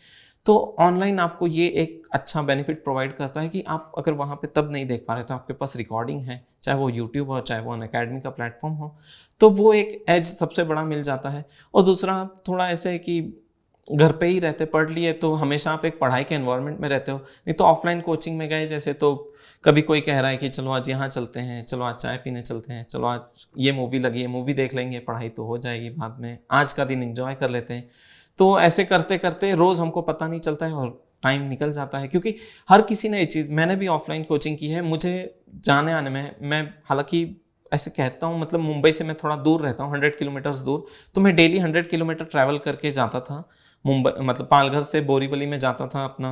तो ऑनलाइन आपको ये एक अच्छा बेनिफिट प्रोवाइड करता है कि आप अगर वहाँ पे तब नहीं देख पा रहे तो आपके पास रिकॉर्डिंग है, चाहे वो यूट्यूब हो चाहे वो अनअकैडमी का प्लेटफॉर्म हो, तो वो एक एज सबसे बड़ा मिल जाता है। और दूसरा थोड़ा ऐसे है कि घर पे ही रहते पढ़ लिए तो हमेशा आप एक पढ़ाई के एनवायरनमेंट में रहते हो। नहीं तो ऑफलाइन कोचिंग में गए जैसे, तो कभी कोई कह रहा है कि चलो आज यहाँ चलते हैं, चलो आज चाय पीने चलते हैं, चलो आज ये मूवी लगी है, मूवी देख लेंगे, पढ़ाई तो हो जाएगी बाद में, आज का दिन एंजॉय कर लेते हैं। तो ऐसे करते करते रोज़ हमको पता नहीं चलता है और टाइम निकल जाता है। क्योंकि हर किसी ने ये चीज़, मैंने भी ऑफलाइन कोचिंग की है, मुझे जाने आने में, मैं हालांकि ऐसे कहता हूँ मतलब मुंबई से मैं थोड़ा दूर रहता हूँ, 100 किलोमीटर्स दूर, तो मैं डेली 100 किलोमीटर ट्रैवल करके जाता था मुंबई, मतलब पालघर से बोरीवली में जाता था अपना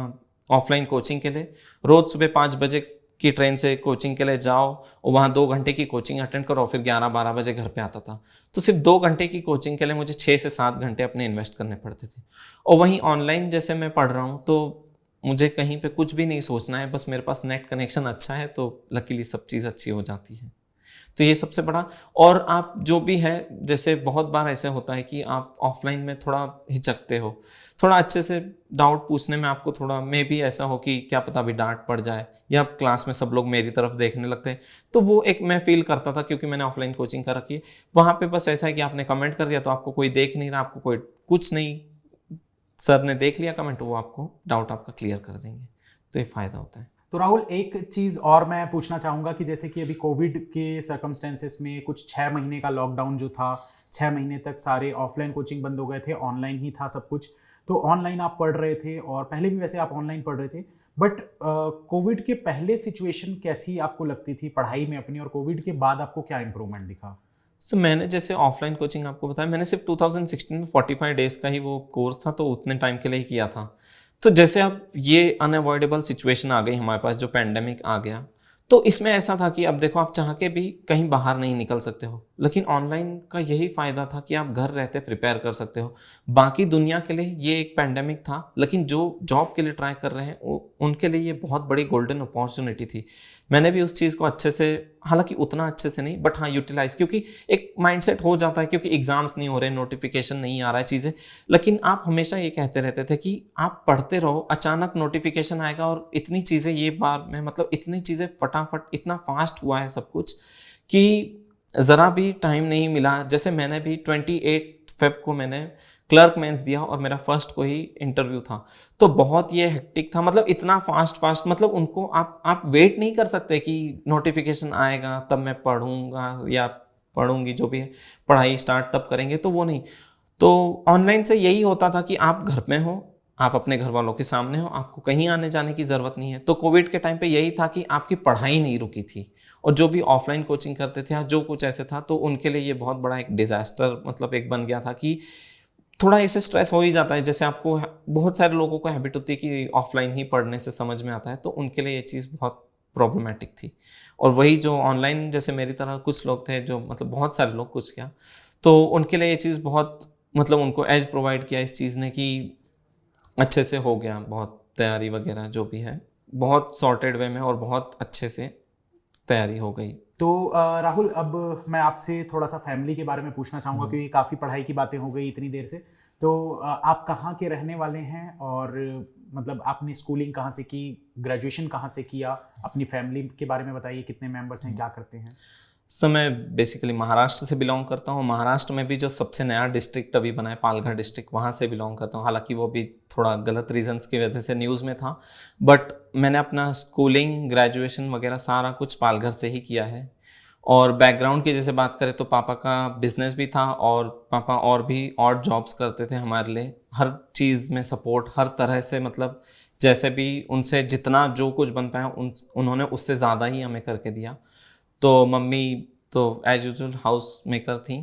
ऑफलाइन कोचिंग के लिए। रोज़ सुबह 5 बजे की ट्रेन से कोचिंग के लिए जाओ और वहाँ 2 घंटे की कोचिंग अटेंड करो, फिर 11-12 बजे घर पे आता था। तो सिर्फ 2 घंटे की कोचिंग के लिए मुझे 6 से 7 घंटे अपने इन्वेस्ट करने पड़ते थे। और वहीं ऑनलाइन जैसे मैं पढ़ रहा हूँ तो मुझे कहीं पे कुछ भी नहीं सोचना है, बस मेरे पास नेट कनेक्शन अच्छा है तो लकीली सब चीज़ अच्छी हो जाती है। तो ये सबसे बड़ा। और आप जो भी है, जैसे बहुत बार ऐसे होता है कि आप ऑफलाइन में थोड़ा हिचकते हो, थोड़ा अच्छे से डाउट पूछने में आपको थोड़ा मे भी ऐसा हो कि क्या पता अभी डांट पड़ जाए, या क्लास में सब लोग मेरी तरफ देखने लगते हैं। तो वो एक मैं फील करता था, क्योंकि मैंने ऑफलाइन कोचिंग कर रखी है। वहाँ पे बस ऐसा है कि आपने कमेंट कर दिया तो आपको कोई देख नहीं रहा, आपको कोई कुछ नहीं, सर ने देख लिया कमेंट, वो आपको डाउट आपका क्लियर कर देंगे। तो ये फ़ायदा होता है। तो राहुल, एक चीज़ और मैं पूछना चाहूँगा कि जैसे कि अभी कोविड के सर्कमस्टेंसेस में कुछ 6 महीने का लॉकडाउन जो था, 6 महीने तक सारे ऑफलाइन कोचिंग बंद हो गए थे, ऑनलाइन ही था सब कुछ। तो ऑनलाइन आप पढ़ रहे थे और पहले भी वैसे आप ऑनलाइन पढ़ रहे थे, बट कोविड के पहले सिचुएशन कैसी आपको लगती थी पढ़ाई में अपनी, और कोविड के बाद आपको क्या इंप्रूवमेंट दिखा? सो मैंने जैसे ऑफलाइन कोचिंग आपको बताया, मैंने सिर्फ 2016 में 45 डेज़ का ही वो कोर्स था, तो उतने टाइम के लिए ही किया था। तो जैसे अब ये अनअवॉइडेबल सिचुएशन आ गई हमारे पास, जो पैंडेमिक आ गया, तो इसमें ऐसा था कि अब देखो आप चाह के भी कहीं बाहर नहीं निकल सकते हो, लेकिन ऑनलाइन का यही फ़ायदा था कि आप घर रहते प्रिपेयर कर सकते हो। बाकी दुनिया के लिए ये एक पैंडेमिक था, लेकिन जो जॉब के लिए ट्राई कर रहे हैं उनके लिए ये बहुत बड़ी गोल्डन अपॉर्चुनिटी थी। मैंने भी उस चीज़ को अच्छे से, हालांकि उतना अच्छे से नहीं, बट हाँ यूटिलाइज, क्योंकि एक माइंडसेट हो जाता है, क्योंकि एग्जाम्स नहीं हो रहे, नोटिफिकेशन नहीं आ रहा है चीज़ें। लेकिन आप हमेशा ये कहते रहते थे कि आप पढ़ते रहो, अचानक नोटिफिकेशन आएगा और इतनी चीज़ें, ये बार में मतलब इतनी चीज़ें फटाफट, इतना फास्ट हुआ है सब कुछ कि ज़रा भी टाइम नहीं मिला। जैसे मैंने भी 28 फेब को मैंने क्लर्क मेंस दिया और मेरा फर्स्ट को ही इंटरव्यू था, तो बहुत ये हेक्टिक था, मतलब इतना फास्ट, मतलब उनको आप वेट नहीं कर सकते कि नोटिफिकेशन आएगा तब मैं पढ़ूंगा या पढ़ूंगी, जो भी है पढ़ाई स्टार्ट तब करेंगे, तो वो नहीं। तो ऑनलाइन से यही होता था कि आप घर में हो, आप अपने घर वालों के सामने हो, आपको कहीं आने जाने की ज़रूरत नहीं है। तो कोविड के टाइम पे यही था कि आपकी पढ़ाई नहीं रुकी थी, और जो भी ऑफलाइन कोचिंग करते थे या जो कुछ ऐसे था, तो उनके लिए ये बहुत बड़ा एक डिज़ास्टर मतलब एक बन गया था कि थोड़ा ऐसे स्ट्रेस हो ही जाता है। जैसे आपको, बहुत सारे लोगों को हैबिट होती है कि ऑफलाइन ही पढ़ने से समझ में आता है, तो उनके लिए ये चीज़ बहुत प्रॉब्लमेटिक थी। और वही जो ऑनलाइन, जैसे मेरी तरह कुछ लोग थे जो मतलब बहुत सारे लोग कुछ किया, तो उनके लिए ये चीज़ बहुत मतलब उनको एज प्रोवाइड किया इस चीज़ ने कि अच्छे से हो गया, बहुत तैयारी वगैरह जो भी है बहुत सॉर्टेड वे में और बहुत अच्छे से तैयारी हो गई। तो राहुल, अब मैं आपसे थोड़ा सा फैमिली के बारे में पूछना चाहूँगा, क्योंकि काफ़ी पढ़ाई की बातें हो गई इतनी देर से। तो आप कहाँ के रहने वाले हैं, और मतलब आपने स्कूलिंग कहाँ से की, ग्रेजुएशन कहाँ से किया, अपनी फैमिली के बारे में बताइए, कितने मेंबर्स हैं, क्या करते हैं? सर मैं बेसिकली महाराष्ट्र से बिलोंग करता हूँ। महाराष्ट्र में भी जो सबसे नया डिस्ट्रिक्ट अभी बना है पालघर डिस्ट्रिक्ट, वहाँ से बिलोंग करता हूँ। हालांकि वो भी थोड़ा गलत रीजंस की वजह से न्यूज़ में था, बट मैंने अपना स्कूलिंग ग्रेजुएशन वगैरह सारा कुछ पालघर से ही किया है। और बैकग्राउंड की जैसे बात करें तो पापा का बिजनेस भी था और पापा और भी और जॉब्स करते थे हमारे लिए। हर चीज़ में सपोर्ट हर तरह से, मतलब जैसे भी उनसे जितना जो कुछ बन पाया उन्होंने उससे ज़्यादा ही हमें करके दिया। तो मम्मी तो एज यूजुअल हाउस मेकर थी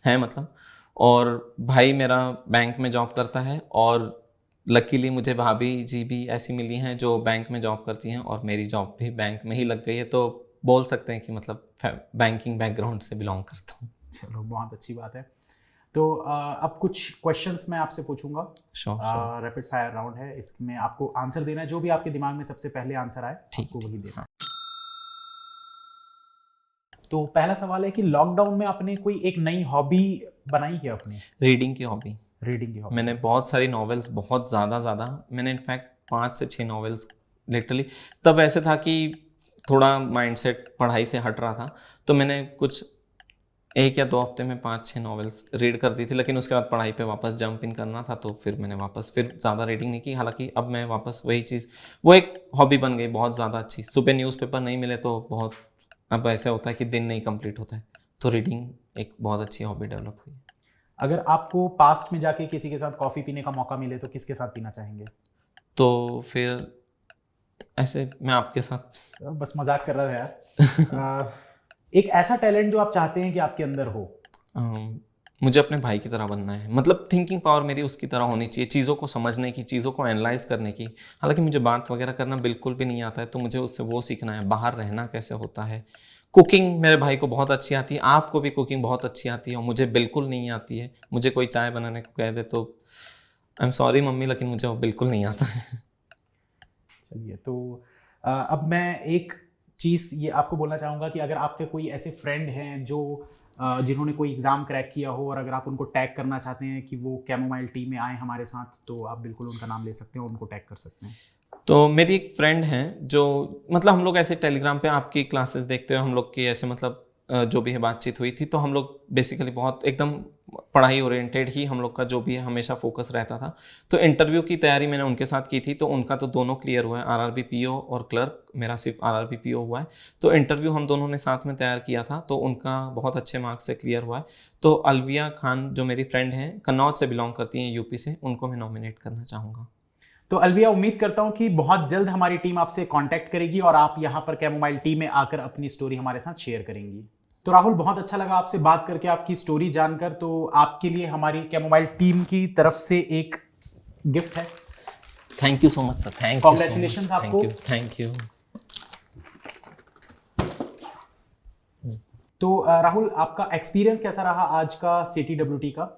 हैं मतलब, और भाई मेरा बैंक में जॉब करता है। और लकीली मुझे भाभी जी भी ऐसी मिली हैं जो बैंक में जॉब करती हैं और मेरी जॉब भी बैंक में ही लग गई है। तो बोल सकते हैं कि मतलब बैंकिंग बैकग्राउंड से बिलोंग करता हूँ। चलो बहुत अच्छी बात है। तो अब कुछ क्वेश्चंस मैं आपसे पूछूंगा। श्योर। रैपिड फायर राउंड है, इसमें आपको आंसर देना है, जो भी आपके दिमाग में सबसे पहले आंसर आए आपको वही देना। तो पहला सवाल है कि लॉकडाउन में आपने कोई एक नई हॉबी बनाई क्या अपनी? रीडिंग की हॉबी। रीडिंग की हॉबी। मैंने बहुत सारी नॉवेल्स, बहुत ज़्यादा मैंने इनफैक्ट 5 से 6 नॉवेल्स लिटरली। तब ऐसे था कि थोड़ा माइंडसेट पढ़ाई से हट रहा था, तो मैंने कुछ 1 या 2 हफ्ते में 5-6 नॉवेल्स रीड कर दी थी। लेकिन उसके बाद पढ़ाई पे वापस जंप इन करना था, तो फिर मैंने वापस फिर ज़्यादा रीडिंग नहीं की। हालांकि अब मैं वापस वही चीज़, वो एक हॉबी बन गई बहुत ज़्यादा अच्छी। सुबह न्यूज़पेपर नहीं मिले तो बहुत, अब ऐसे होता है कि दिन नहीं कंप्लीट होता है, तो रीडिंग एक बहुत अच्छी हॉबी डेवलप हुई। अगर आपको पास्ट में जाके किसी के साथ कॉफ़ी पीने का मौका मिले तो किसके साथ पीना चाहेंगे? तो फिर ऐसे मैं आपके साथ। बस मजाक कर रहा था यार। एक ऐसा टैलेंट जो आप चाहते हैं कि आपके अंदर हो? मुझे अपने भाई की तरह बनना है। मतलब थिंकिंग पावर मेरी उसकी तरह होनी चाहिए, चीज़ों को समझने की, चीज़ों को एनालाइज करने की। हालांकि मुझे बात वगैरह करना बिल्कुल भी नहीं आता है, तो मुझे उससे वो सीखना है, बाहर रहना कैसे होता है। कुकिंग मेरे भाई को बहुत अच्छी आती है, आपको भी कुकिंग बहुत अच्छी आती है, और मुझे बिल्कुल नहीं आती है। मुझे कोई चाय बनाने को कह दे तो आई एम सॉरी मम्मी, लेकिन मुझे वो बिल्कुल नहीं आता है। चलिए, तो अब मैं एक चीज़ ये आपको बोलना चाहूँगा कि अगर आपके कोई ऐसे फ्रेंड हैं जो जिन्होंने कोई एग्ज़ाम क्रैक किया हो, और अगर आप उनको टैग करना चाहते हैं कि वो कैमोमाइल टीम में आए हमारे साथ, तो आप बिल्कुल उनका नाम ले सकते हैं और उनको टैग कर सकते हैं। तो मेरी एक फ्रेंड है जो, मतलब हम लोग ऐसे टेलीग्राम पे आपकी क्लासेस देखते हुए हम लोग की ऐसे मतलब जो भी है बातचीत हुई थी, तो हम लोग बेसिकली बहुत एकदम पढ़ाई ओरिएंटेड ही हम लोग का जो भी है हमेशा फोकस रहता था। तो इंटरव्यू की तैयारी मैंने उनके साथ की थी, तो उनका तो दोनों क्लियर हुआ है, आरआरबी पीओ और क्लर्क। मेरा सिर्फ आरआरबी पीओ हुआ है। तो इंटरव्यू हम दोनों ने साथ में तैयार किया था, तो उनका बहुत अच्छे मार्क्स से क्लियर हुआ है। तो अलविया खान जो मेरी फ्रेंड हैं, कन्नौज से बिलोंग करती हैं, यूपी से, उनको मैं नॉमिनेट करना चाहूँगा। तो अलविया, उम्मीद करता हूँ कि बहुत जल्द हमारी टीम आपसे कांटेक्ट करेगी और आप यहाँ पर कैमोमाइल टीम में आकर अपनी स्टोरी हमारे साथ शेयर करेंगी। तो राहुल, बहुत अच्छा लगा आपसे बात करके, आपकी स्टोरी जानकर। तो आपके लिए हमारी कैमोमाइल टीम की तरफ से एक गिफ्ट है। Thank you so much sir, thank you, congratulations आपको। Thank you. तो राहुल, आपका एक्सपीरियंस कैसा रहा आज का CTWT का?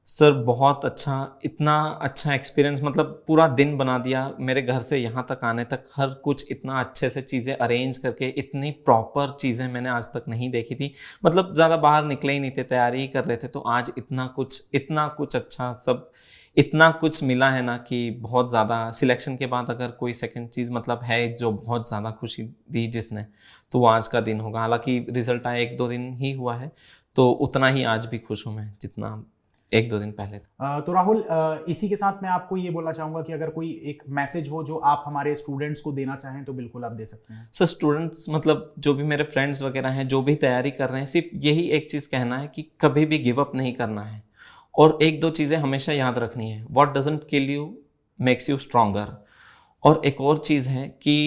सर बहुत अच्छा, इतना अच्छा एक्सपीरियंस, मतलब पूरा दिन बना दिया। मेरे घर से यहाँ तक आने तक हर कुछ इतना अच्छे से चीज़ें अरेंज करके, इतनी प्रॉपर चीज़ें मैंने आज तक नहीं देखी थी। मतलब ज़्यादा बाहर निकले ही नहीं थे, तैयारी ही कर रहे थे, तो आज इतना कुछ अच्छा सब, इतना कुछ मिला है ना कि बहुत ज़्यादा। सिलेक्शन के बाद अगर कोई सेकंड चीज़ मतलब है जो बहुत ज़्यादा खुशी दी जिसने, तो वो आज का दिन होगा। हालांकि रिजल्ट आया 1-2 दिन ही हुआ है, तो उतना ही आज भी खुश हूँ मैं जितना 1-2 दिन पहले था। तो राहुल, इसी के साथ मैं आपको ये बोलना चाहूँगा कि अगर कोई एक मैसेज हो जो आप हमारे स्टूडेंट्स को देना चाहें तो बिल्कुल आप दे सकते हैं। सर स्टूडेंट्स, मतलब जो भी मेरे फ्रेंड्स वगैरह हैं, जो भी तैयारी कर रहे हैं, सिर्फ यही एक चीज़ कहना है कि कभी भी गिव अप नहीं करना है। और 1-2 चीज़ें हमेशा याद रखनी है, what doesn't kill you makes you stronger. और एक और चीज़ है कि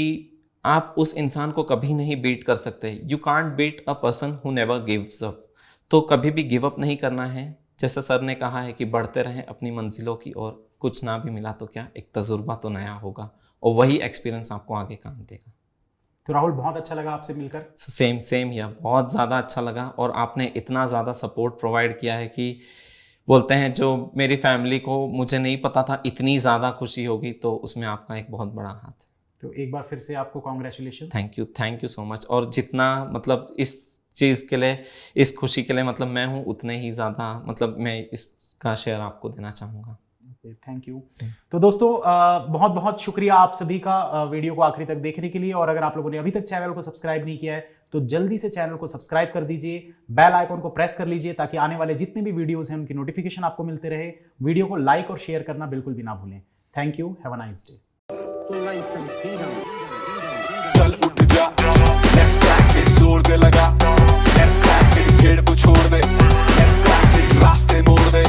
आप उस इंसान को कभी नहीं बीट कर सकते। You can't beat a person who never gives up. तो कभी भी गिव अप नहीं करना है। जैसा सर ने कहा है कि बढ़ते रहें अपनी मंजिलों की ओर, कुछ ना भी मिला तो क्या, एक तजुर्बा तो नया होगा, और वही एक्सपीरियंस आपको आगे काम देगा। तो राहुल, बहुत अच्छा लगा आपसे मिलकर। सेम हियर, बहुत ज़्यादा अच्छा लगा। और आपने इतना ज़्यादा सपोर्ट प्रोवाइड किया है कि बोलते हैं जो मेरी फैमिली को, मुझे नहीं पता था इतनी ज़्यादा खुशी होगी, तो उसमें आपका एक बहुत बड़ा हाथ है। तो एक बार फिर से आपको congratulation. Thank you so much. और जितना मतलब इस चीज़ के लिए, इस खुशी के लिए मतलब मैं हूँ, उतने ही ज़्यादा मतलब मैं इसका शेयर आपको देना चाहूँगा। Thank you. तो दोस्तों, बहुत बहुत शुक्रिया आप सभी का वीडियो को आखिरी तक देखने के लिए। और अगर आप लोगों ने अभी तक चैनल को सब्सक्राइब नहीं किया है तो जल्दी से चैनल को सब्सक्राइब कर दीजिए, बेल आइकॉन को प्रेस कर लीजिए ताकि आने वाले जितने भी वीडियोस हैं उनकी नोटिफिकेशन आपको मिलते रहे। वीडियो को लाइक और शेयर करना बिल्कुल भी ना भूलें। Thank you, have a nice day. चल उठ जा, let's crack it, जोर दे लगा, let's crack it, भीड़ को छोड़ दे, let's crack it, रास्ते मोड़ दे।